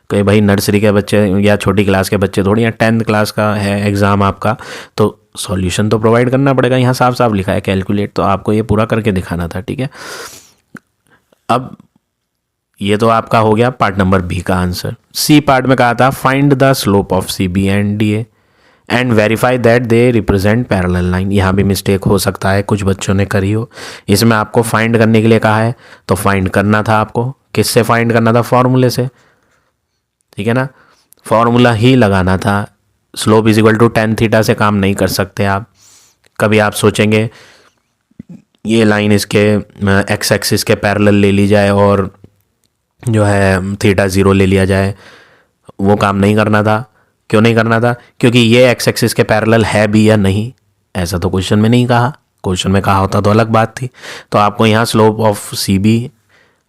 कि भाई नर्सरी के बच्चे या छोटी क्लास के बच्चे थोड़ी, या 10th क्लास का है एग्ज़ाम आपका, तो सॉल्यूशन तो प्रोवाइड करना पड़ेगा। यहाँ साफ साफ लिखा है कैलकुलेट, तो आपको ये पूरा करके दिखाना था, ठीक है। अब ये तो आपका हो गया पार्ट नंबर बी का आंसर। सी पार्ट में कहा था find the slope of C B and D A and verify that they represent parallel line. यहाँ भी मिस्टेक हो सकता है, कुछ बच्चों ने करी हो। इसमें आपको फाइंड करने के लिए कहा है, तो फाइंड करना था आपको, किससे फाइंड करना था? फॉर्मूले से, ठीक है ना, फॉर्मूला ही लगाना था। Slope is equal to tan theta से काम नहीं कर सकते आप। कभी आप सोचेंगे ये लाइन इसके एक्स एक्सिस के पैरेलल ले ली जाए और जो है थीटा 0 ले लिया जाए, वो काम नहीं करना था। क्यों नहीं करना था? क्योंकि ये एक्स एक्सिस के पैरेलल है भी या नहीं, ऐसा तो क्वेश्चन में नहीं कहा। क्वेश्चन में कहा होता तो अलग बात थी। तो आपको यहाँ स्लोप ऑफ सी बी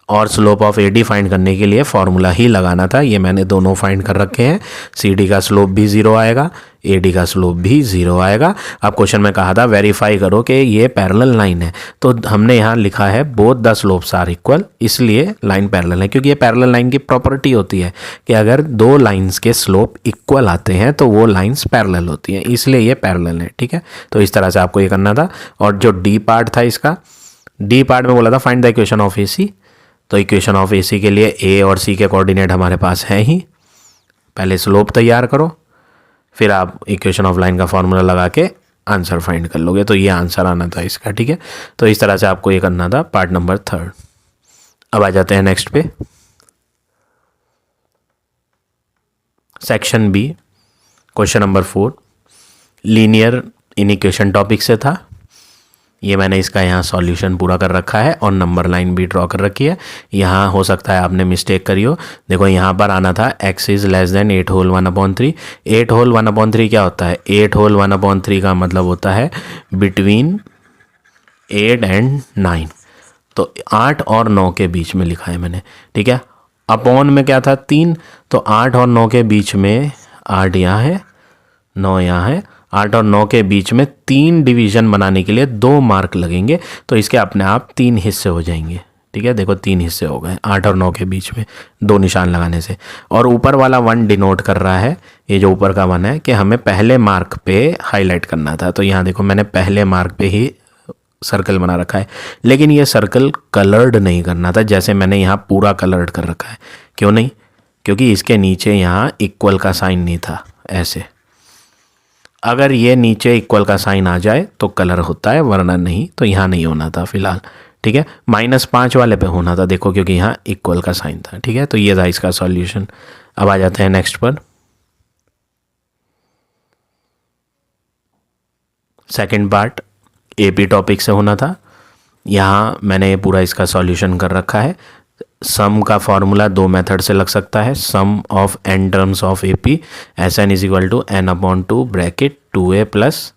और slope of A D find करने के लिए फॉर्मूला ही लगाना था। ये मैंने दोनों फाइंड कर रखे हैं। सी डी का स्लोप भी 0 आएगा, ए डी का स्लोप भी 0 आएगा। अब क्वेश्चन में कहा था वेरीफाई करो कि ये पैरेलल लाइन है, तो हमने यहाँ लिखा है both the slopes are equal, इसलिए लाइन पैरेलल है। क्योंकि ये पैरेलल लाइन की प्रॉपर्टी होती है कि अगर दो लाइन्स के स्लोप इक्वल आते हैं तो वो लाइन्स पैरेलल होती हैं, इसलिए ये पैरेलल है, ठीक है। तो इस तरह से आपको ये करना था। और जो डी पार्ट था इसका, डी पार्ट में बोला था find the equation of A सी। तो इक्वेशन ऑफ ए सी के लिए ए और सी के कोऑर्डिनेट हमारे पास हैं ही, पहले स्लोप तैयार करो, फिर आप इक्वेशन ऑफ लाइन का फॉर्मूला लगा के आंसर फाइंड कर लोगे। तो ये आंसर आना था इसका, ठीक है। तो इस तरह से आपको ये करना था पार्ट नंबर 3। अब आ जाते हैं नेक्स्ट पे, section B, question number 4 linear inequation topic से था। ये मैंने इसका यहाँ सॉल्यूशन पूरा कर रखा है और नंबर लाइन भी ड्रॉ कर रखी है। यहाँ हो सकता है आपने मिस्टेक करी हो। देखो यहाँ पर आना था x is less than 8 whole 1/3। 8 whole 1/3 क्या होता है? 8 होल 1/3 का मतलब होता है बिटवीन 8 एंड 9। तो 8 और 9 के बीच में लिखा है मैंने, ठीक है। अपॉन में क्या था? 3। तो 8 और 9 के बीच में 8 यहाँ है, 9 यहाँ है। 8 और 9 के बीच में 3 डिवीज़न बनाने के लिए 2 मार्क लगेंगे, तो इसके अपने आप 3 हिस्से हो जाएंगे, ठीक है। देखो 3 हिस्से हो गए 8 और 9 के बीच में 2 निशान लगाने से। और ऊपर वाला 1 डिनोट कर रहा है, ये जो ऊपर का 1 है, कि हमें पहले मार्क पे हाईलाइट करना था। तो यहाँ देखो मैंने पहले मार्क पे ही सर्कल बना रखा है, लेकिन ये सर्कल कलर्ड नहीं करना था जैसे मैंने यहाँ पूरा कलर्ड कर रखा है। क्यों नहीं? क्योंकि इसके नीचे यहाँ इक्वल का साइन नहीं था। ऐसे अगर ये नीचे इक्वल का साइन आ जाए तो कलर होता है, वरना नहीं। तो यहाँ नहीं होना था फिलहाल, ठीक है। -5 वाले पे होना था, देखो, क्योंकि यहाँ इक्वल का साइन था, ठीक है। तो ये था इसका सॉल्यूशन। अब आ जाते हैं नेक्स्ट पर। सेकंड पार्ट एपी टॉपिक से होना था। यहाँ मैंने पूरा इसका सॉल्यूशन कर रखा है। सम का फॉर्मूला 2 मेथड से लग सकता है। Sum of n terms of AP Sn is equal to n/2 bracket 2a plus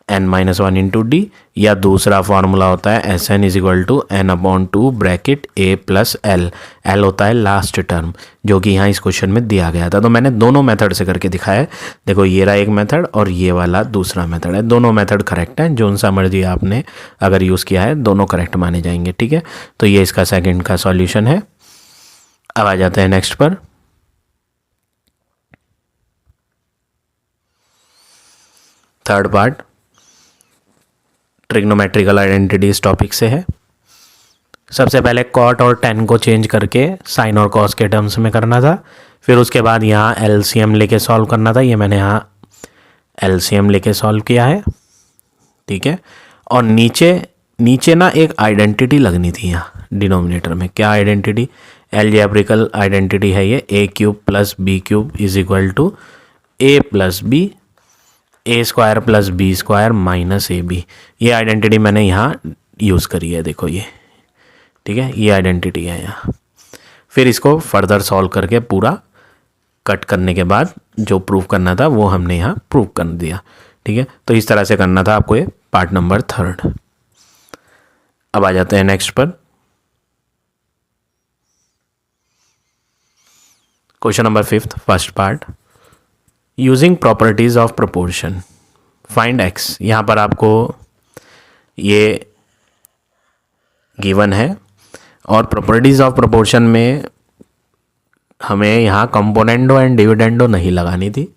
n-1 into d, या दूसरा फॉर्मूला होता है Sn is equal to n/2 bracket a plus l। l होता है लास्ट टर्म, जो कि यहाँ इस क्वेश्चन में दिया गया था। तो मैंने दोनों मेथड से करके दिखाया है। देखो ये रहा एक मेथड और ये वाला दूसरा मेथड है। दोनों मेथड करेक्ट हैं, जो सा मर्जी आपने अगर यूज़ किया है दोनों करेक्ट माने जाएंगे, ठीक है। तो ये इसका सेकेंड का सॉल्यूशन है। अब आ जाते हैं नेक्स्ट पर। Third part trigonometrical identities topic से है। सबसे पहले कॉट और टेन को चेंज करके साइन और कॉस के टर्म्स में करना था। फिर उसके बाद यहाँ एलसीएम लेके सॉल्व करना था। ये मैंने यहाँ एलसीएम लेके सॉल्व किया है, ठीक है। और नीचे ना एक आइडेंटिटी लगनी थी यहाँ डिनोमिनेटर में। क्या आइडेंटिटी? एलजेब्रिकल आइडेंटिटी है ये। a³ plus b³ is equal to a plus B, a² plus b² minus ab। ये आइडेंटिटी मैंने यहाँ यूज़ करी है, देखो ये, ठीक है। ये आइडेंटिटी है यहाँ। फिर इसको फर्दर सॉल्व करके पूरा कट करने के बाद जो प्रूव करना था वो हमने यहाँ प्रूव कर दिया, ठीक है। तो इस तरह से करना था आपको ये पार्ट नंबर 3। अब आ जाते हैं नेक्स्ट पर। Question number 5 first part, using properties of proportion find x। यहाँ पर आपको ये गिवन है और प्रॉपर्टीज ऑफ प्रोपोर्शन में हमें यहाँ कंपोनेंडो एंड डिविडेंडो नहीं लगानी थी।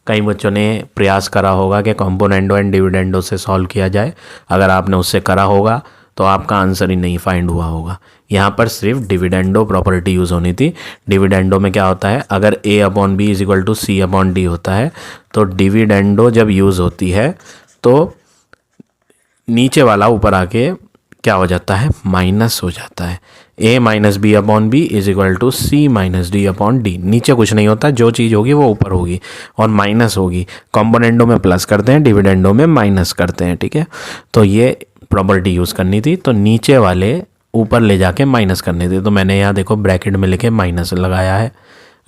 कई बच्चों ने प्रयास करा होगा कि कंपोनेंडो एंड डिविडेंडो से सॉल्व किया जाए। अगर आपने उससे करा होगा तो आपका आंसर ही नहीं फाइंड हुआ होगा। यहाँ पर सिर्फ डिविडेंडो प्रॉपर्टी यूज़ होनी थी। डिविडेंडो में क्या होता है? अगर a/b is equal to c/d होता है तो डिविडेंडो जब यूज़ होती है तो नीचे वाला ऊपर आके क्या हो जाता है? माइनस हो जाता है। a minus b/b is equal to c minus d/d। नीचे कुछ नहीं होता, जो चीज़ होगी वो ऊपर होगी और माइनस होगी। कंपोनेंडो में प्लस करते हैं, डिविडेंडो में माइनस करते हैं, ठीक है। तो ये प्रॉपर्टी यूज़ करनी थी। तो नीचे वाले ऊपर ले जाके माइनस करने थे। तो मैंने यहाँ देखो ब्रैकेट में लेके माइनस लगाया है।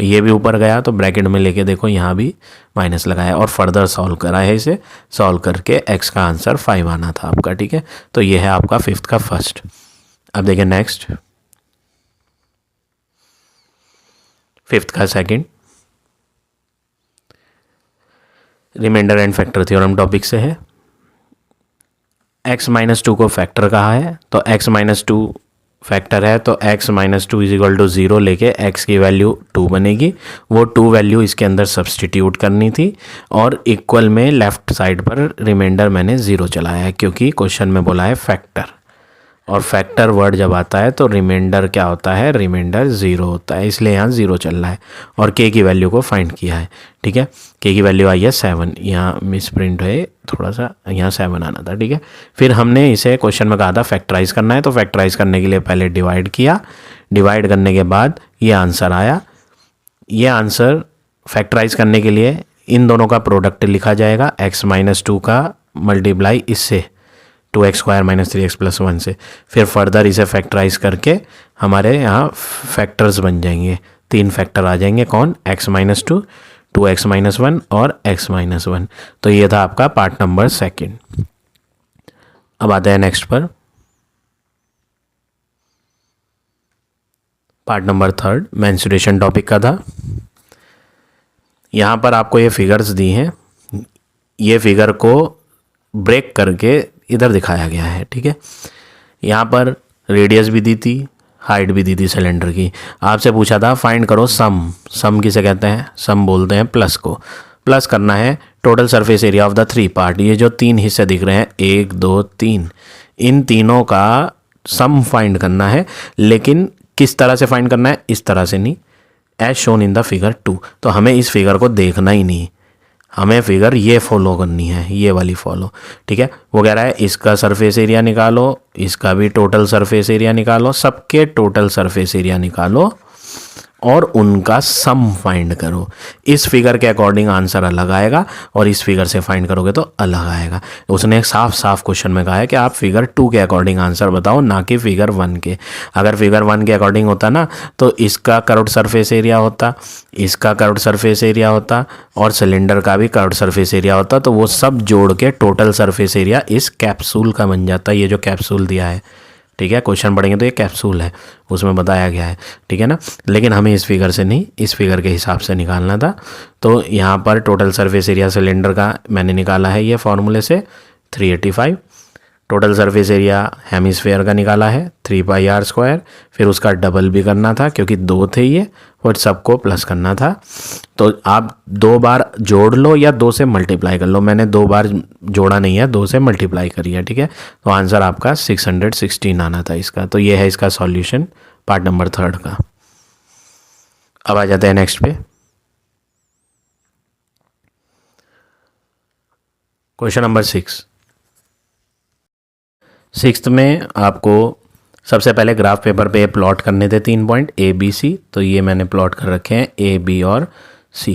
ये भी ऊपर गया तो ब्रैकेट में लेके देखो यहाँ भी माइनस लगाया और फर्दर सॉल्व करा है। इसे सॉल्व करके x का आंसर 5 आना था आपका, ठीक है। तो ये है आपका 5th का फर्स्ट। अब देखिए नेक्स्ट 5th का second, remainder and factor theorem topic से है। x-2 को फैक्टर कहा है तो x-2 फैक्टर है तो x-2 इज इक्वल टू 0 लेके x की वैल्यू 2 बनेगी। वो 2 वैल्यू इसके अंदर सब्सटीट्यूट करनी थी और इक्वल में लेफ्ट साइड पर रिमाइंडर मैंने 0 चलाया है क्योंकि क्वेश्चन में बोला है फैक्टर। और फैक्टर वर्ड जब आता है तो रिमाइंडर क्या होता है? रिमाइंडर 0 होता है, इसलिए यहाँ 0 चल रहा है। और k की वैल्यू को फाइंड किया है, ठीक है। k की वैल्यू आई है 7, यहाँ मिस प्रिंट है थोड़ा सा, यहाँ 7 आना था, ठीक है। फिर हमने इसे क्वेश्चन में कहा था फैक्टराइज करना है तो फैक्टराइज करने के लिए पहले डिवाइड किया। डिवाइड करने के बाद ये आंसर आया। ये आंसर फैक्टराइज करने के लिए इन दोनों का प्रोडक्ट लिखा जाएगा, x-2 का मल्टीप्लाई इससे, 2x² - 3x+1 से। फिर फर्दर इसे फैक्टराइज करके हमारे यहाँ फैक्टर्स बन जाएंगे, 3 फैक्टर आ जाएंगे। कौन? x-2, 2x-1 और x-1। तो ये था आपका पार्ट नंबर 2। अब आते हैं नेक्स्ट पर, पार्ट नंबर 3 मेंस्ट्रुएशन टॉपिक का था। यहाँ पर आपको ये फिगर्स दी हैं, ये फिगर को ब्रेक करके इधर दिखाया गया है, ठीक है। यहाँ पर रेडियस भी दी थी, हाइट भी दी थी सिलेंडर की। आपसे पूछा था फाइंड करो सम किसे कहते हैं? सम बोलते हैं प्लस को। प्लस करना है total surface area of the 3 part. ये जो 3 हिस्से दिख रहे हैं 1 2 3, इन तीनों का सम फाइंड करना है। लेकिन किस तरह से फाइंड करना है? इस तरह से नहीं, as shown in the figure 2। तो हमें इस फिगर को देखना ही नहीं, हमें फिगर ये फॉलो करनी है, ये वाली फॉलो, ठीक है। वो कह रहा है इसका सरफेस एरिया निकालो, इसका भी टोटल सरफेस एरिया निकालो, सबके टोटल सरफेस एरिया निकालो और उनका सम फाइंड करो। इस फिगर के अकॉर्डिंग आंसर अलग आएगा और इस फिगर से फाइंड करोगे तो अलग आएगा। उसने साफ साफ क्वेश्चन में कहा है कि आप फिगर 2 के अकॉर्डिंग आंसर बताओ, ना कि फिगर 1 के। अगर फिगर 1 के अकॉर्डिंग होता ना तो इसका कर्व्ड सरफेस एरिया होता, इसका कर्व्ड सरफेस एरिया होता और सिलेंडर का भी कर्व्ड सरफेस एरिया होता, तो वो सब जोड़ के टोटल सरफेस एरिया इस कैप्सूल का बन जाता। ये जो कैप्सूल दिया है, ठीक है, क्वेश्चन पढ़ेंगे तो ये कैप्सूल है, उसमें बताया गया है, ठीक है ना। लेकिन हमें इस फिगर से नहीं, इस फिगर के हिसाब से निकालना था। तो यहाँ पर टोटल सरफेस एरिया सिलेंडर का मैंने निकाला है ये फॉर्मूले से 385। टोटल सरफेस एरिया हेमिस्फेयर का निकाला है 3πr²। फिर उसका डबल भी करना था क्योंकि 2 थे ये, और सबको प्लस करना था। तो आप 2 बार जोड़ लो या 2 से मल्टीप्लाई कर लो। मैंने 2 बार जोड़ा नहीं है, 2 से मल्टीप्लाई करी है, ठीक है। तो आंसर आपका 616 आना था इसका। तो ये है इसका सॉल्यूशन पार्ट नंबर 3 का। अब आ जाते हैं नेक्स्ट पे, क्वेश्चन नंबर 6 में आपको सबसे पहले ग्राफ पेपर पे प्लॉट करने थे 3 पॉइंट A B C। तो ये मैंने प्लॉट कर रखे हैं A B और C,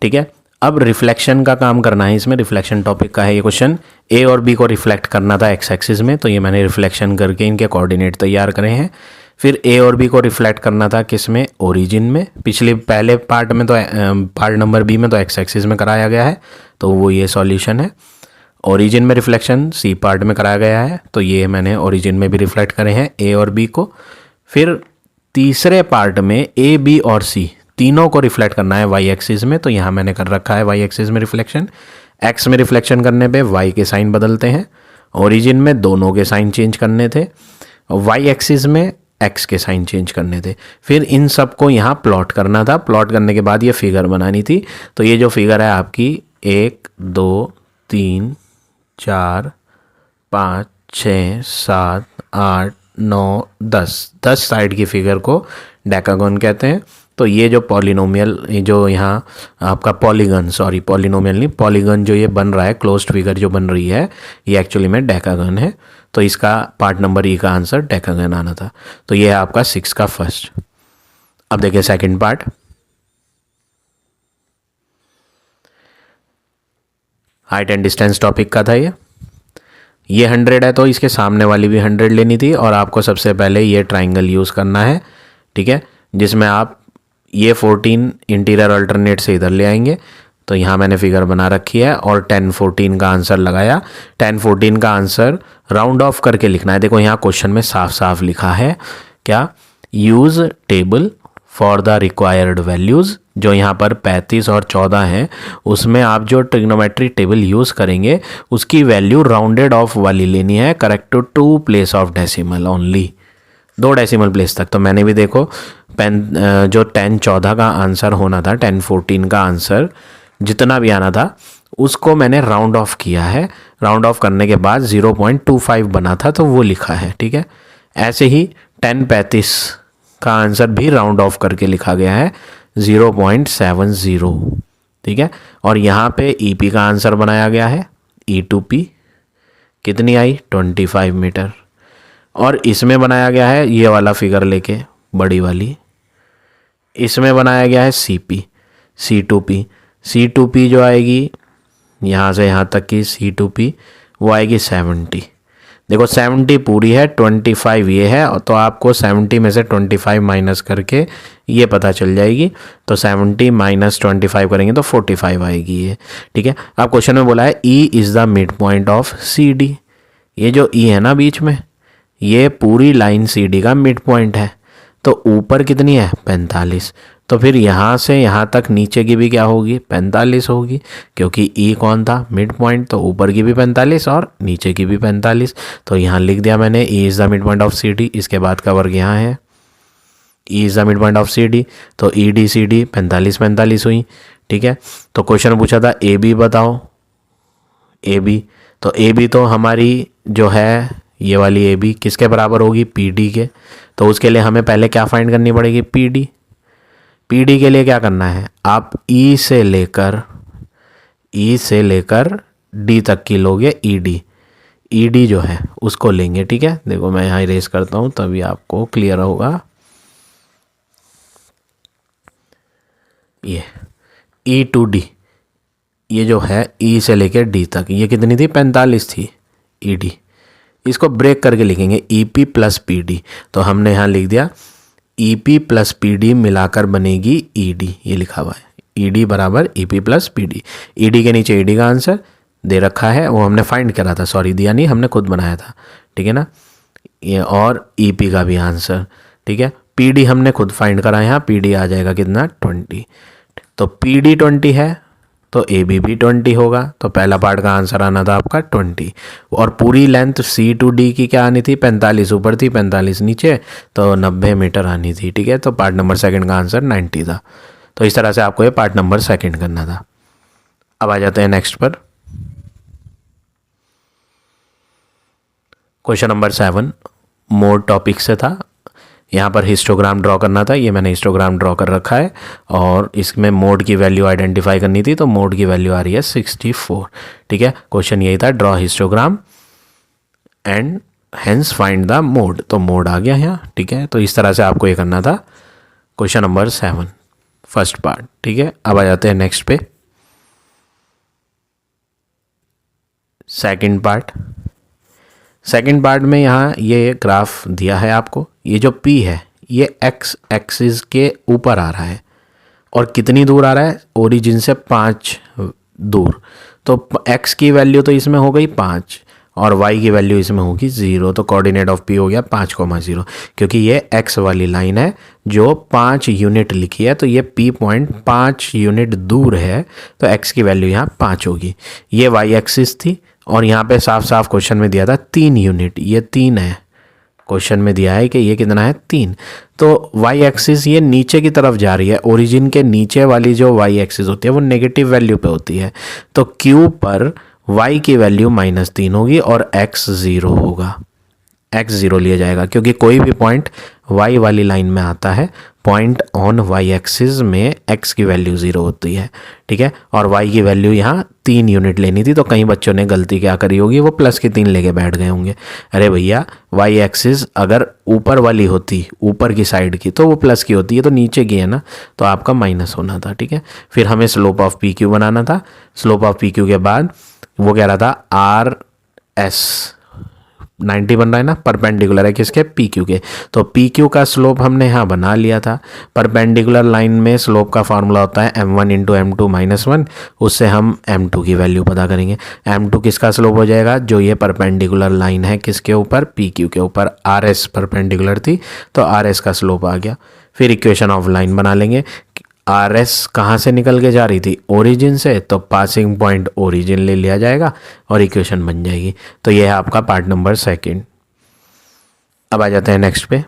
ठीक है। अब रिफ्लेक्शन का काम करना है, इसमें रिफ्लेक्शन टॉपिक का है ये क्वेश्चन। A और B को रिफ्लेक्ट करना था x एक्सिस में, तो ये मैंने रिफ्लेक्शन करके इनके कोऑर्डिनेट तैयार करे हैं। फिर A और B को रिफ्लेक्ट करना था किस में? ओरिजिन में। पहले पार्ट में तो पार्ट नंबर B में तो x एक्सिस में कराया गया है, तो वो ये सॉल्यूशन है। ओरिजिन में रिफ्लेक्शन C पार्ट में कराया गया है, तो ये मैंने ओरिजिन में भी रिफ्लेक्ट करे हैं A और B को। फिर तीसरे पार्ट में A B और C तीनों को रिफ्लेक्ट करना है y एक्सिस में, तो यहाँ मैंने कर रखा है y एक्सिस में रिफ्लेक्शन। x में रिफ्लेक्शन करने पे y के साइन बदलते हैं, ओरिजिन में दोनों के साइन चेंज करने थे, y एक्सिस में x के साइन चेंज करने थे। फिर इन सब को यहाँ प्लॉट करना था। प्लॉट करने के बाद ये फिगर बनानी थी। तो ये जो फिगर है आपकी 1 2 3 4 5 6 7 8 9 10 साइड की फिगर को डेकागोन कहते हैं। तो ये जो पॉलिनोमियल, ये जो यहाँ आपका पॉलीगन, सॉरी पॉलिनोमियल नहीं, पॉलीगन जो ये बन रहा है, क्लोज्ड फिगर जो बन रही है, ये एक्चुअली में डेकागन है। तो इसका पार्ट नंबर E का आंसर डेकागन आना था। तो ये है आपका 6 का फर्स्ट। अब देखिए second part, height and distance topic का था ये 100 है तो इसके सामने वाली भी 100 लेनी थी, और आपको सबसे पहले ये ट्राइंगल यूज़ करना है, ठीक है, जिसमें आप ये 14 इंटीरियर अल्टरनेट से इधर ले आएंगे। तो यहाँ मैंने फिगर बना रखी है और 10 14 का आंसर लगाया। 10 14 का आंसर राउंड ऑफ करके लिखना है। देखो यहाँ क्वेश्चन में साफ साफ लिखा है क्या? Use table for the required values. जो यहाँ पर 35 और 14 हैं, उसमें आप जो ट्रिग्नोमेट्री टेबल यूज़ करेंगे उसकी वैल्यू राउंडेड ऑफ वाली लेनी है, correct to 2 place of decimal only, 2 decimal place तक। तो मैंने भी देखो जो 10 14 का आंसर होना था, 10 14 का आंसर जितना भी आना था उसको मैंने राउंड ऑफ किया है। राउंड ऑफ करने के बाद 0.25 बना था तो वो लिखा है, ठीक है। ऐसे ही 10 35 का आंसर भी राउंड ऑफ करके लिखा गया है 0.70, ठीक है। और यहाँ पे EP का आंसर बनाया गया है E2P, कितनी आई? 25 मीटर। और इसमें बनाया गया है ये वाला फिगर लेके, बड़ी वाली, इसमें बनाया गया है CP C2P। C2P जो आएगी यहाँ से यहाँ तक की C2P वो आएगी 70, देखो 70 पूरी है, 25 ये है, तो आपको 70 में से 25 माइनस करके ये पता चल जाएगी। तो 70 माइनस 25 करेंगे तो 45 आएगी ये। ठीक है, अब क्वेश्चन में बोला है E is the midpoint of CD। ये जो E है ना बीच में, ये पूरी लाइन CD का मिड पॉइंट है। तो ऊपर कितनी है 45, तो फिर यहाँ से यहाँ तक नीचे की भी क्या होगी 45 होगी, क्योंकि E कौन था मिड पॉइंट, तो ऊपर की भी 45 और नीचे की भी 45। तो यहाँ लिख दिया मैंने E is the midpoint of CD। इसके बाद का वर्ग यहाँ है, E is the midpoint of CD, तो ED CD 45 45 हुई। ठीक है, तो क्वेश्चन पूछा था AB बताओ, AB, तो AB तो हमारी जो है ये वाली AB किसके बराबर होगी PD के। तो उसके लिए हमें पहले क्या फाइंड करनी पड़ेगी PD। PD के लिए क्या करना है, आप E से लेकर D तक की लोगे ED जो है उसको लेंगे। ठीक है, देखो मैं यहाँ इरेज करता हूँ तभी आपको क्लियर होगा। ये E to D, ये जो है E से लेकर D तक, ये कितनी थी 45 थी ED। इसको ब्रेक करके लिखेंगे EP प्लस PD। तो हमने यहाँ लिख दिया EP प्लस PD मिलाकर बनेगी ED, ये लिखा हुआ है ED बराबर EP प्लस PD। ED के नीचे ED का आंसर दे रखा है, वो हमने फाइंड करा था, सॉरी दिया नहीं, हमने खुद बनाया था। ठीक है ना, ये और EP का भी आंसर। ठीक है, PD हमने खुद फाइंड करा, यहाँ PD आ जाएगा कितना 20। तो PD 20 है तो AB भी 20 होगा। तो पहला पार्ट का आंसर आना था आपका 20। और पूरी लेंथ C to D की क्या आनी थी 45 ऊपर थी 45 नीचे, तो 90 मीटर आनी थी। ठीक है, तो पार्ट नंबर सेकंड का आंसर 90 था। तो इस तरह से आपको ये पार्ट नंबर सेकंड करना था। अब आ जाते हैं नेक्स्ट पर, क्वेश्चन नंबर 7 मोड टॉपिक से था। यहाँ पर हिस्टोग्राम ड्रॉ करना था, ये मैंने हिस्टोग्राम ड्रॉ कर रखा है, और इसमें मोड की वैल्यू आइडेंटिफाई करनी थी। तो मोड की वैल्यू आ रही है 64। ठीक है, क्वेश्चन यही था, draw histogram and hence find the mode. तो मोड आ गया यहाँ। ठीक है, तो इस तरह से आपको ये करना था क्वेश्चन नंबर 7 फर्स्ट पार्ट। ठीक है, अब आ जाते हैं नेक्स्ट पे, सेकंड पार्ट। सेकंड पार्ट में यहाँ ये ग्राफ दिया है आपको, ये जो P है ये x एक्सिस के ऊपर आ रहा है, और कितनी दूर आ रहा है ओरिजिन से 5 दूर। तो x की वैल्यू तो इसमें हो गई 5 और y की वैल्यू इसमें होगी 0। तो कोऑर्डिनेट ऑफ P हो गया 5,0, क्योंकि ये x वाली लाइन है जो 5 यूनिट लिखी है, तो ये P पॉइंट 5 यूनिट दूर है, तो x की वैल्यू यहाँ 5 होगी। ये y एक्सिस थी, और यहाँ पे साफ साफ क्वेश्चन में दिया था 3 यूनिट, ये 3 है, क्वेश्चन में दिया है कि ये कितना है 3। तो y एक्सिस ये नीचे की तरफ जा रही है, ओरिजिन के नीचे वाली जो y एक्सिस होती है वो नेगेटिव वैल्यू पे होती है। तो q पर y की वैल्यू -3 होगी और x 0 होगा, x 0 लिया जाएगा, क्योंकि कोई भी पॉइंट y वाली लाइन में आता है, पॉइंट ऑन y एक्सिस में x की वैल्यू 0 होती है। ठीक है, और y की वैल्यू यहाँ 3 यूनिट लेनी थी, तो कई बच्चों ने गलती क्या करी होगी, वो प्लस की 3 लेके बैठ गए होंगे। अरे भैया y एक्सिस अगर ऊपर वाली होती, ऊपर की साइड की, तो वो प्लस की होती है, तो नीचे की है ना, तो आपका माइनस होना था। ठीक है, फिर हमें स्लोप ऑफ PQ बनाना था। स्लोप ऑफ PQ के बाद वो कह रहा था RS 90 बन रहा है ना, परपेंडिकुलर है किसके PQ के, तो PQ का स्लोप हमने यहाँ बना लिया था। परपेंडिकुलर लाइन में स्लोप का फार्मूला होता है m1 इंटू m2 -1, उससे हम m2 की वैल्यू पता करेंगे। m2 किसका स्लोप हो जाएगा, जो ये परपेंडिकुलर लाइन है किसके ऊपर PQ के ऊपर, RS परपेंडिकुलर थी तो RS का स्लोप आ गया। फिर इक्वेशन ऑफ लाइन बना लेंगे, RS कहाँ से निकल के जा रही थी, ओरिजिन से, तो पासिंग पॉइंट ओरिजिन ले लिया जाएगा और इक्वेशन बन जाएगी। तो ये है आपका पार्ट नंबर सेकंड। अब आ जाते हैं नेक्स्ट पे,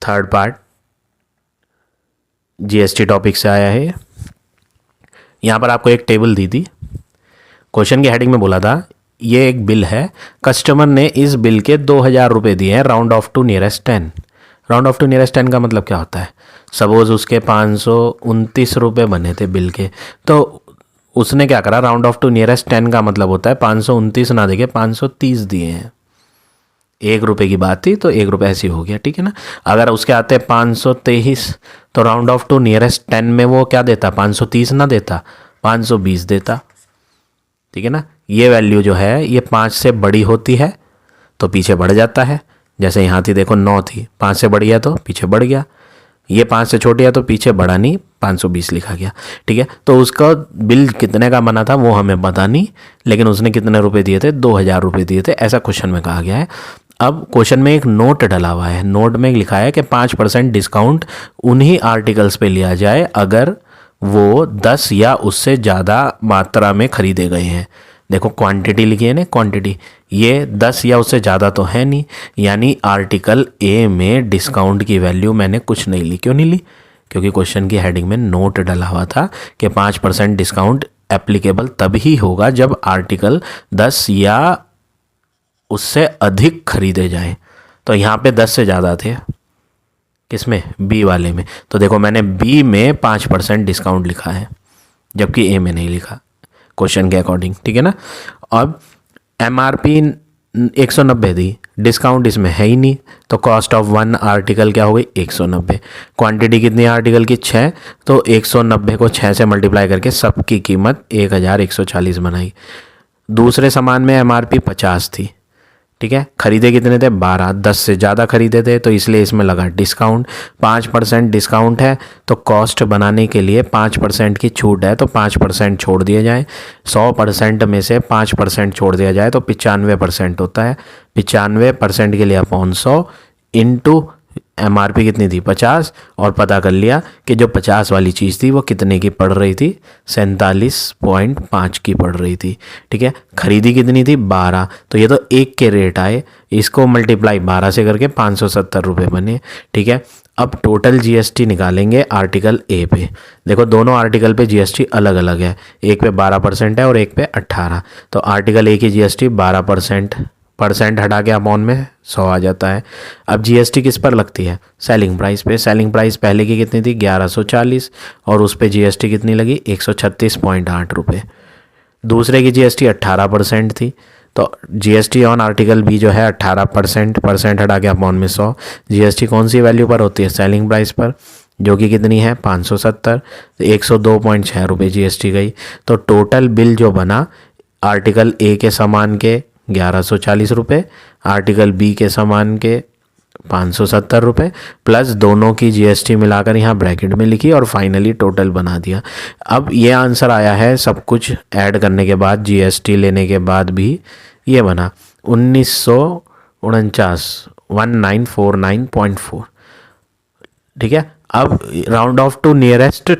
थर्ड पार्ट GST टॉपिक से आया है। यहाँ पर आपको एक टेबल दी थी, क्वेश्चन की हेडिंग में बोला था ये एक बिल है, कस्टमर ने इस बिल के 2,000 रुपये दिए हैं, round off to nearest 10। Round off to nearest 10 का मतलब क्या होता है, सपोज उसके 529 रुपये बने थे बिल के, तो उसने क्या करा, राउंड ऑफ टू नियरेस्ट 10 का मतलब होता है 529 ना देके 530 दिए हैं। 1 रुपये की बात थी तो 1 रुपये ऐसी हो गया। ठीक है ना, अगर उसके आते 523 तो राउंड ऑफ टू नियरेस्ट 10 में वो क्या देता, 530 ना देता, 520 देता। ठीक है ना। ये वैल्यू जो है ये 5 से बड़ी होती है तो पीछे बढ़ जाता है, जैसे यहाँ थी देखो 9 थी, 5 से बढ़ी है तो पीछे बढ़ गया। ये 5 से छोटी है तो पीछे बढ़ा नहीं, 520 लिखा गया। ठीक है, तो उसका बिल कितने का बना था वो हमें पता नहीं, लेकिन उसने कितने रुपए दिए थे, 2000 रुपये दिए थे, ऐसा क्वेश्चन में कहा गया है। अब क्वेश्चन में एक नोट डला हुआ है, नोट में लिखा है कि 5% डिस्काउंट उन्हीं आर्टिकल्स पे लिया जाए अगर वो 10 या उससे ज़्यादा मात्रा में खरीदे गए हैं। देखो क्वांटिटी लिखी है ना, क्वांटिटी, ये 10 या उससे ज़्यादा तो है नहीं, यानी आर्टिकल ए में डिस्काउंट की वैल्यू मैंने कुछ नहीं ली। क्यों नहीं ली? क्योंकि क्वेश्चन की हेडिंग में नोट डला हुआ था कि 5% डिस्काउंट एप्लीकेबल तभी होगा जब आर्टिकल 10 या उससे अधिक खरीदे जाएं। तो यहाँ पे 10 से ज़्यादा थे, किसमें? बी वाले में। तो देखो मैंने बी में 5% डिस्काउंट लिखा है जबकि ए में नहीं लिखा क्वेश्चन के अकॉर्डिंग। ठीक है ना। अब MRP 190 दी, डिस्काउंट इसमें है ही नहीं, तो कॉस्ट ऑफ वन आर्टिकल क्या हो गई? 190। क्वांटिटी कितनी है आर्टिकल की? 6, तो 190 को 6 से मल्टीप्लाई करके सबकी कीमत 1140 बनाई। दूसरे सामान में MRP 50 थी। ठीक है, खरीदे कितने थे? 12, 10 से ज़्यादा खरीदे थे तो इसलिए इसमें लगा डिस्काउंट। 5% डिस्काउंट है तो कॉस्ट बनाने के लिए 5% की छूट है तो 5% छोड़ दिए जाए। 100% में से 5% छोड़ दिया जाए तो 95% होता है। 95% के लिए अपॉन 100 इंटू MRP कितनी थी? 50, और पता कर लिया कि जो 50 वाली चीज़ थी वो कितने की पड़ रही थी? 47.5 की पड़ रही थी। ठीक है, खरीदी कितनी थी? 12, तो ये तो एक के रेट आए, इसको मल्टीप्लाई 12 से करके 570 रुपये बने। ठीक है, अब टोटल GST निकालेंगे आर्टिकल ए पे। देखो दोनों आर्टिकल पे GST अलग अलग है, एक पे 12% है और एक पे 18। तो आर्टिकल ए की GST 12%, परसेंट हटा के अपॉन में 100 आ जाता है। अब GST किस पर लगती है? सेलिंग प्राइस पे। सेलिंग प्राइस पहले की कितनी थी? 1140, और उस पे GST कितनी लगी? 136.8 रुपये। दूसरे की GST 18% थी, तो GST ऑन आर्टिकल बी जो है 18%, परसेंट हटा के अपॉन में 100। GST कौन सी वैल्यू पर होती है? सेलिंग प्राइस पर, जो कि कितनी है? 570, 102.6 रुपये GST गई। तो टोटल बिल जो बना आर्टिकल ए के सामान के 1140 रुपये, आर्टिकल बी के सामान के 570 रुपये, प्लस दोनों की GST मिलाकर यहाँ ब्रैकेट में लिखी और फाइनली टोटल बना दिया। अब ये आंसर आया है सब कुछ ऐड करने के बाद, GST लेने के बाद भी ये बना 1949, 1949.4। ठीक है, अब राउंड ऑफ टू नियरेस्ट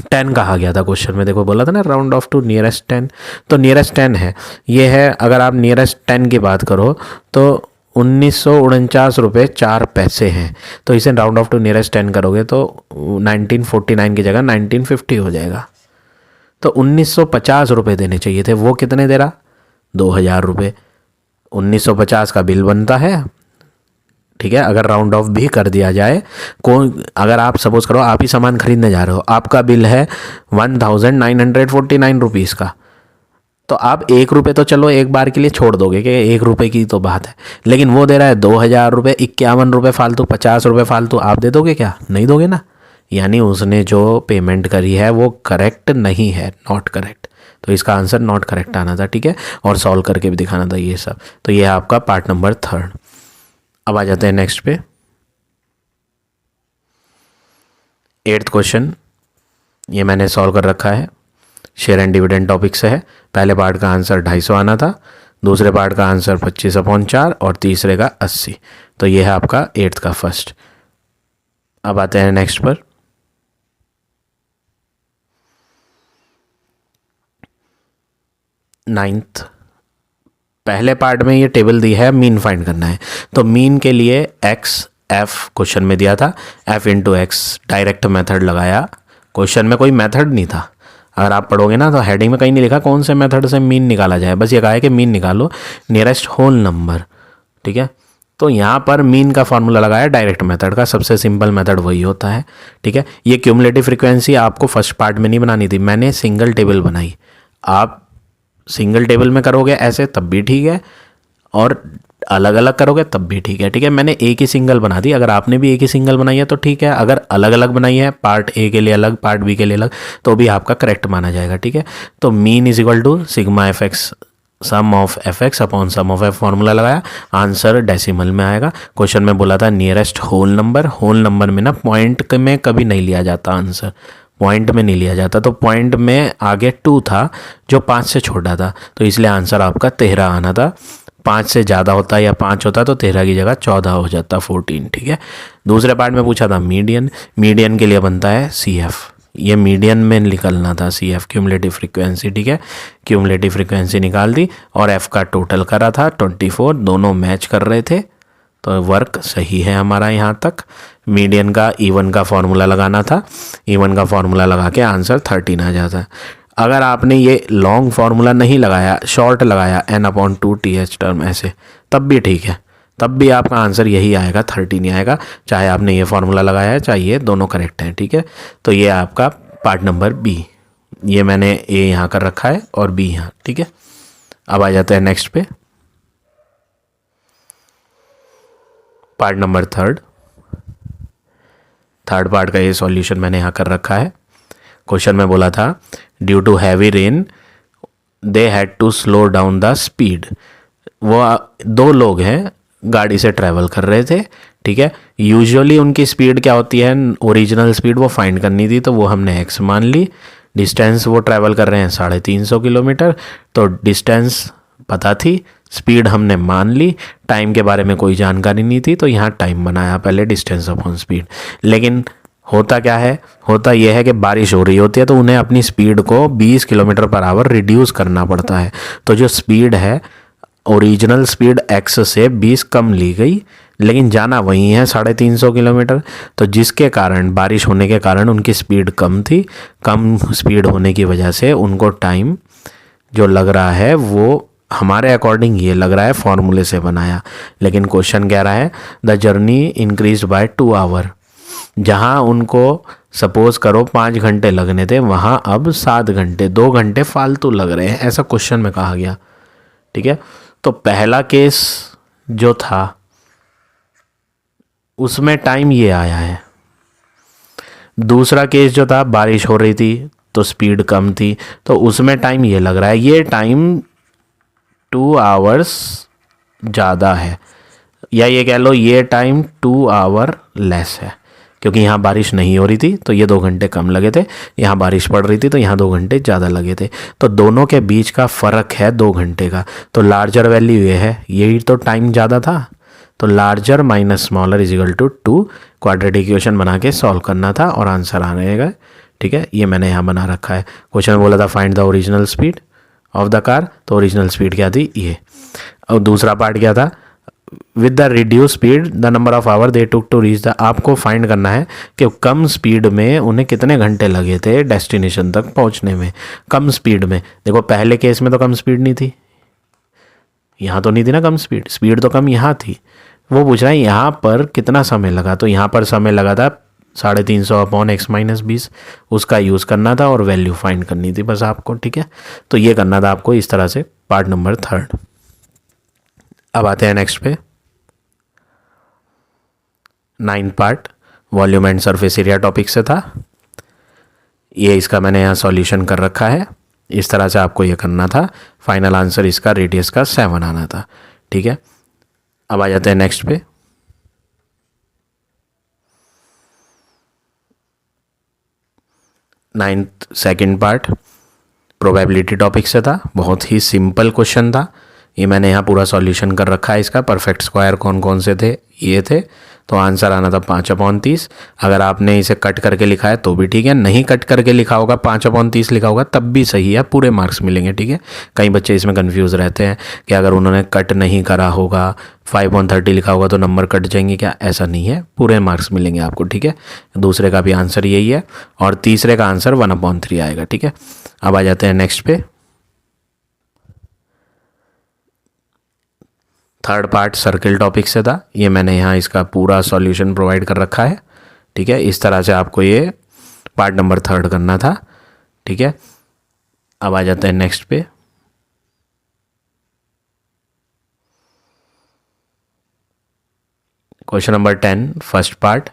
10 कहा गया था क्वेश्चन में, देखो बोला था ना राउंड ऑफ टू नियरेस्ट 10, तो नियरेस्ट 10 है ये है। अगर आप नियरेस्ट 10 की बात करो तो 1949 रुपये 4 पैसे हैं, तो इसे राउंड ऑफ टू नियरेस्ट 10 करोगे तो 1949 की जगह 1950 हो जाएगा। तो 1950 रुपये देने चाहिए थे, वो कितने दे रहा? 2000 रुपये। 1950 का बिल बनता है। ठीक है, अगर राउंड ऑफ भी कर दिया जाए, अगर आप सपोज करो आप ही सामान खरीदने जा रहे हो, आपका बिल है 1949 रुपीज़ का, तो आप 1 रुपये तो चलो एक बार के लिए छोड़ दोगे कि 1 रुपये की तो बात है, लेकिन वो दे रहा है 2000 रुपये, 51 रुपये फालतू, 50 रुपये फालतू, आप दे दोगे क्या? नहीं दोगे ना। यानी उसने जो पेमेंट करी है वो करेक्ट नहीं है, नॉट करेक्ट। तो इसका आंसर नॉट करेक्ट आना था। ठीक है, और सॉल्व करके भी दिखाना था ये सब। तो ये है आपका पार्ट नंबर 3। अब आ जाते हैं नेक्स्ट पे, 8th क्वेश्चन। ये मैंने सॉल्व कर रखा है, शेयर एंड डिविडेंड टॉपिक से है। पहले पार्ट का आंसर 250 आना था, दूसरे पार्ट का आंसर 25/4 और तीसरे का 80। तो ये है आपका 8th का फर्स्ट। अब आते हैं नेक्स्ट पर, 9th। पहले पार्ट में ये टेबल दी है, मीन फाइंड करना है। तो मीन के लिए x f क्वेश्चन में दिया था, f into x direct method लगाया। क्वेश्चन में कोई मेथड नहीं था, अगर आप पढ़ोगे ना तो हेडिंग में कहीं नहीं लिखा कौन से मेथड से मीन निकाला जाए, बस ये कहा है कि मीन निकालो नियरेस्ट होल नंबर। ठीक है, तो यहाँ पर मीन का फॉर्मूला लगाया डायरेक्ट मेथड का, सबसे सिंपल मेथड वही होता है। ठीक है, ये क्यूमुलेटिव फ्रीक्वेंसी आपको फर्स्ट पार्ट में नहीं बनानी थी, मैंने सिंगल टेबल बनाई। आप सिंगल टेबल में करोगे ऐसे तब भी ठीक है, और अलग अलग करोगे तब भी ठीक है। ठीक है, मैंने एक ही सिंगल बना दी, अगर आपने भी एक ही सिंगल बनाई है तो ठीक है, अगर अलग अलग बनाई है पार्ट ए के लिए अलग पार्ट बी के लिए अलग तो भी आपका करेक्ट माना जाएगा। ठीक है, तो mean is equal to sigma F X sum of F X upon sum of F formula लगाया, आंसर डेसिमल में आएगा। क्वेश्चन में बोला था नियरेस्ट होल नंबर में ना पॉइंट में कभी नहीं लिया जाता, आंसर पॉइंट में नहीं लिया जाता, तो पॉइंट में आगे 2 था जो 5 से छोटा था, तो इसलिए आंसर आपका 13 आना था। 5 से ज़्यादा होता या 5 होता तो 13 की जगह 14 हो जाता, 14। ठीक है, दूसरे पार्ट में पूछा था मीडियन के लिए बनता है सी एफ, ये मीडियन में निकलना था सी एफ क्यूमुलेटिव फ्रीक्वेंसी। ठीक है, क्यूमुलेटिव फ्रीक्वेंसी निकाल दी और एफ का टोटल करा था 24, दोनों मैच कर रहे थे तो वर्क सही है हमारा यहाँ तक। मीडियन का इवन का फॉर्मूला लगाना था, इवन का फॉर्मूला लगा के आंसर 13 आ जाता। अगर आपने ये लॉन्ग फार्मूला नहीं लगाया, शॉर्ट लगाया n/2 TH टर्म ऐसे, तब भी ठीक है, तब भी आपका आंसर यही आएगा, 13 ही आएगा, चाहे आपने ये फार्मूला लगाया है चाहे ये, दोनों करेक्ट हैं। ठीक है, तो ये आपका पार्ट नंबर बी, ये मैंने ए यहाँ कर रखा है और बी यहाँ। ठीक है, अब आ जाते हैं नेक्स्ट पे, पार्ट नंबर थर्ड पार्ट का ये सॉल्यूशन मैंने यहाँ कर रखा है। क्वेश्चन में बोला था due to heavy rain they had to slow down the speed. वो 2 लोग हैं, गाड़ी से ट्रैवल कर रहे थे। ठीक है, यूजुअली उनकी स्पीड क्या होती है, ओरिजिनल स्पीड वो फाइंड करनी थी, तो वो हमने x मान ली। डिस्टेंस वो ट्रैवल कर रहे हैं 350 किलोमीटर, तो डिस्टेंस पता थी, स्पीड हमने मान ली, टाइम के बारे में कोई जानकारी नहीं थी, तो यहाँ टाइम बनाया पहले, डिस्टेंस अपॉन स्पीड। लेकिन होता क्या है, होता यह है कि बारिश हो रही होती है तो उन्हें अपनी स्पीड को 20 किलोमीटर पर आवर रिड्यूस करना पड़ता है, तो जो स्पीड है ओरिजिनल स्पीड x से 20 कम ली गई, लेकिन जाना वही है 350 किलोमीटर, तो जिसके कारण बारिश होने के कारण उनकी स्पीड कम थी। कम स्पीड होने की वजह से उनको टाइम जो लग रहा है वो हमारे अकॉर्डिंग ये लग रहा है फॉर्मूले से बनाया, लेकिन क्वेश्चन कह रहा है the journey increase by 2 hour. जहाँ उनको सपोज करो 5 घंटे लगने थे, वहाँ अब 7 घंटे, 2 घंटे फालतू लग रहे हैं, ऐसा क्वेश्चन में कहा गया। ठीक है, तो पहला केस जो था उसमें टाइम ये आया है, दूसरा केस जो था बारिश हो रही थी तो स्पीड कम थी, तो उसमें टाइम ये लग रहा है, ये टाइम 2 आवर्स ज़्यादा है, या ये कह लो ये टाइम 2 आवर लेस है, क्योंकि यहाँ बारिश नहीं हो रही थी तो ये 2 घंटे कम लगे थे, यहाँ बारिश पड़ रही थी तो यहाँ 2 घंटे ज़्यादा लगे थे, तो दोनों के बीच का फ़र्क है 2 घंटे का, तो लार्जर वैल्यू ये है, यही तो टाइम ज़्यादा था, तो larger minus smaller is equal to 2, quadratic equation बना के सॉल्व करना था और आंसर आ रहेगा। ठीक है, ये मैंने यहाँ बना रखा है। क्वेश्चन में बोला था find the original speed of the car, तो ओरिजिनल स्पीड क्या थी ये, और दूसरा पार्ट क्या था, with the reduce speed the number of hour they took to reach the, आपको फाइंड करना है कि कम स्पीड में उन्हें कितने घंटे लगे थे डेस्टिनेशन तक पहुंचने में। कम स्पीड में देखो, पहले केस में तो कम स्पीड नहीं थी, यहाँ तो नहीं थी ना कम स्पीड, स्पीड तो कम यहाँ थी, वो पूछ रहा है यहाँ पर कितना समय लगा, तो यहाँ पर समय लगा था 350 अपॉन x माइनस 20, उसका यूज़ करना था और वैल्यू फाइंड करनी थी बस आपको। ठीक है, तो ये करना था आपको इस तरह से, पार्ट नंबर थर्ड। अब आते हैं नेक्स्ट पे, 9th part volume and surface area topic से था, ये इसका मैंने यहाँ सॉल्यूशन कर रखा है, इस तरह से आपको ये करना था, फाइनल आंसर इसका रेडियस का 7 आना था। ठीक है, अब आ जाते हैं नेक्स्ट पे, 9th second part probability topic से था, बहुत ही सिंपल क्वेश्चन था, ये मैंने यहाँ पूरा सॉल्यूशन कर रखा है इसका। परफेक्ट स्क्वायर कौन कौन से थे, ये थे, तो आंसर आना था 5/30। अगर आपने इसे कट करके लिखा है तो भी ठीक है, नहीं कट करके लिखा होगा 5/30 लिखा होगा तब भी सही है, पूरे मार्क्स मिलेंगे। ठीक है, कई बच्चे इसमें कंफ्यूज रहते हैं कि अगर उन्होंने कट नहीं करा होगा 5/30 लिखा होगा तो नंबर कट जाएंगे क्या, ऐसा नहीं है, पूरे मार्क्स मिलेंगे आपको। ठीक है, दूसरे का भी आंसर यही है और तीसरे का आंसर 1/3 आएगा। ठीक है, अब आ जाते हैं नेक्स्ट पे, थर्ड पार्ट सर्किल टॉपिक से था, ये मैंने यहाँ इसका पूरा सॉल्यूशन प्रोवाइड कर रखा है। ठीक है, इस तरह से आपको ये पार्ट नंबर थर्ड करना था। ठीक है, अब आ जाते हैं नेक्स्ट पे, क्वेश्चन नंबर 10 फर्स्ट पार्ट,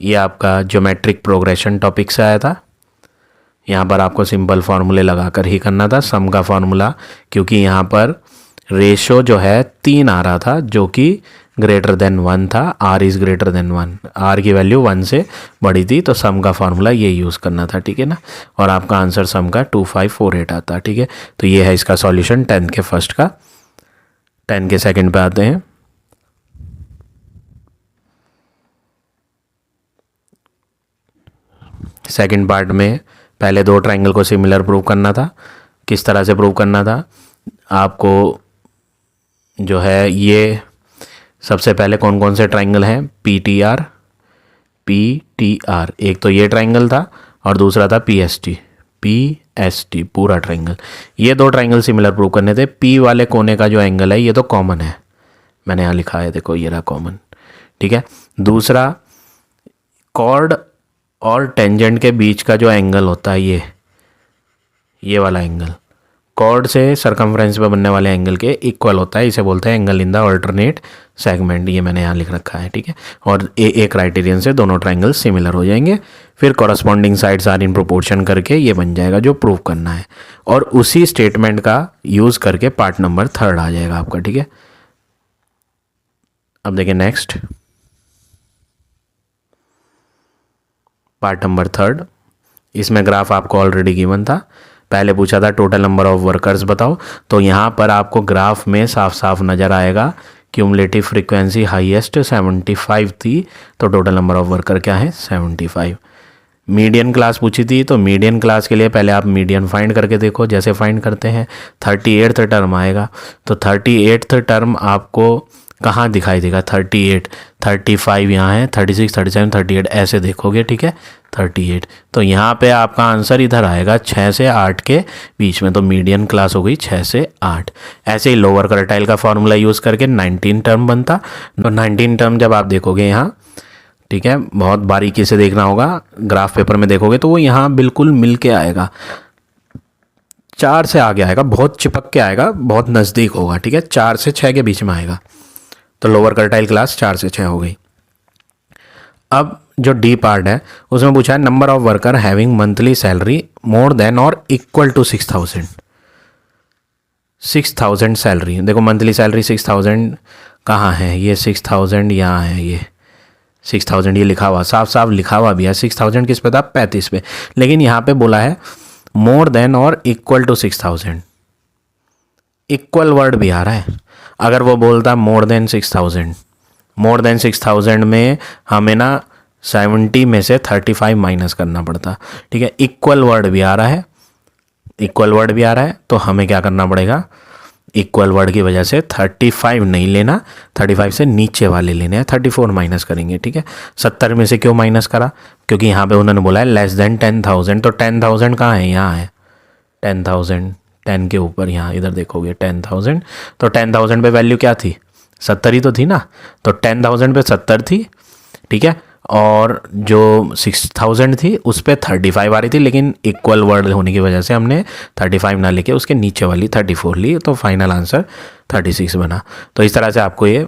ये आपका ज्योमेट्रिक प्रोग्रेशन टॉपिक से आया था। यहाँ पर आपको सिंपल फार्मूले लगाकर ही करना था सम का फार्मूला, क्योंकि यहाँ पर रेशो जो है 3 आ रहा था जो कि ग्रेटर देन 1 था। r is greater than 1, r की वैल्यू 1 से बड़ी थी, तो सम का फार्मूला ये यूज़ करना था, ठीक है ना। और आपका आंसर सम का 2548 आता, ठीक है। तो ये है इसका सॉल्यूशन 10 के फर्स्ट का। 10 के सेकंड पे आते हैं। सेकंड पार्ट में पहले 2 ट्रायंगल को सिमिलर प्रूव करना था। किस तरह से प्रूव करना था, आपको जो है ये सबसे पहले कौन कौन से ट्रायंगल हैं, PTR, एक तो ये ट्रायंगल था और दूसरा था PST पूरा ट्रायंगल। ये 2 ट्रायंगल सिमिलर प्रूव करने थे। P वाले कोने का जो एंगल है ये तो कॉमन है, मैंने यहाँ लिखा है, देखो ये रहा कॉमन, ठीक है। दूसरा कॉर्ड और टेंजेंट के बीच का जो एंगल होता है ये वाला एंगल कॉर्ड से सरकमफ्रेंस पे बनने वाले एंगल के इक्वल होता है, इसे बोलते हैं angle in the alternate segment, ये मैंने यहाँ लिख रखा है, ठीक है। और ए क्राइटेरियन से दोनों ट्रायंगल सिमिलर हो जाएंगे। फिर corresponding sides are in proportion करके ये बन जाएगा जो प्रूव करना है, और उसी स्टेटमेंट का यूज़ करके पार्ट नंबर 3 आ जाएगा आपका, ठीक है। अब देखिए नेक्स्ट पार्ट नंबर 3, इसमें ग्राफ आपको ऑलरेडी गिवन था। पहले पूछा था टोटल नंबर ऑफ वर्कर्स बताओ, तो यहाँ पर आपको ग्राफ में साफ साफ नज़र आएगा क्यूमुलेटिव फ्रीक्वेंसी हाईएस्ट 75 थी, तो टोटल नंबर ऑफ वर्कर क्या है 75। मीडियन क्लास पूछी थी, तो मीडियन क्लास के लिए पहले आप मीडियन फाइंड करके देखो, जैसे फाइंड करते हैं 38th टर्म आएगा, तो 38th टर्म आपको कहाँ दिखाई देगा, 38, 35 यहाँ है, 36, 37, 38 ऐसे देखोगे, ठीक है 38। तो यहाँ पे आपका आंसर इधर आएगा 6 से 8 के बीच में, तो मीडियन क्लास हो गई 6 से 8। ऐसे ही लोअर क्वार्टाइल का फॉर्मूला यूज़ करके 19 टर्म बनता, तो 19 टर्म जब आप देखोगे यहाँ, ठीक है, बहुत बारीकी से देखना होगा, ग्राफ पेपर में देखोगे तो वो यहाँ बिल्कुल मिल के आएगा, 4 से आगे आएगा, बहुत चिपक के आएगा, बहुत नज़दीक होगा, ठीक है, 4 से 6 के बीच में आएगा। तो लोअर क्वार्टाइल क्लास 4 से 6 हो गई। अब जो डी पार्ट है उसमें पूछा है number of worker having monthly salary more than और इक्वल टू 6000 सैलरी। देखो मंथली सैलरी 6000 कहाँ है, ये 6000 यहाँ है, ये 6000 ये लिखा हुआ, साफ साफ लिखा हुआ भी है। 6000 किस पे था, 35 पे, लेकिन यहाँ पे बोला है मोर देन और इक्वल टू 6000, इक्वल वर्ड भी आ रहा है। अगर वो बोलता मोर देन 6000 में हमें ना 70 में से 35 माइनस करना पड़ता, ठीक है। इक्वल वर्ड भी आ रहा है, तो हमें क्या करना पड़ेगा, इक्वल वर्ड की वजह से 35 नहीं लेना, 35 से नीचे वाले लेने हैं, 34 माइनस करेंगे, ठीक है। 70 में से क्यों माइनस करा, क्योंकि यहाँ पे उन्होंने बोला है लेस देन 10,000, तो 10,000 कहाँ है, यहाँ है 10,000, 10 के ऊपर यहाँ इधर देखोगे 10,000, तो 10,000 पे वैल्यू क्या थी, 70 ही तो थी ना, तो 10,000 पे 70 थी, ठीक है। और जो 6,000 थी उस पर 35 आ रही थी, लेकिन इक्वल वर्ड होने की वजह से हमने 35 ना लेके उसके नीचे वाली 34 ली, तो फाइनल आंसर 36 बना। तो इस तरह से आपको ये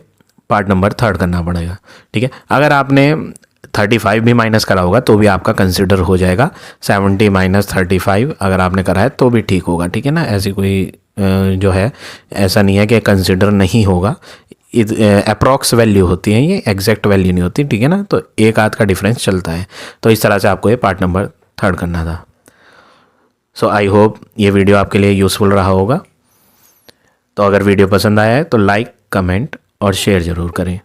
पार्ट नंबर 3 करना पड़ेगा, ठीक है। अगर आपने 35 भी माइनस करा होगा तो भी आपका कंसिडर हो जाएगा, 70 माइनस 35 अगर आपने करा है तो भी ठीक होगा, ठीक है ना। ऐसी कोई जो है ऐसा नहीं है कि कंसिडर नहीं होगा, अप्रॉक्स वैल्यू होती है, ये एग्जैक्ट वैल्यू नहीं होती, ठीक है ना। तो एक आध का डिफरेंस चलता है, तो इस तरह से आपको ये पार्ट नंबर 3 करना था। सो आई होप ये वीडियो आपके लिए यूज़फुल रहा होगा। तो अगर वीडियो पसंद आया है तो लाइक, कमेंट और शेयर ज़रूर करें।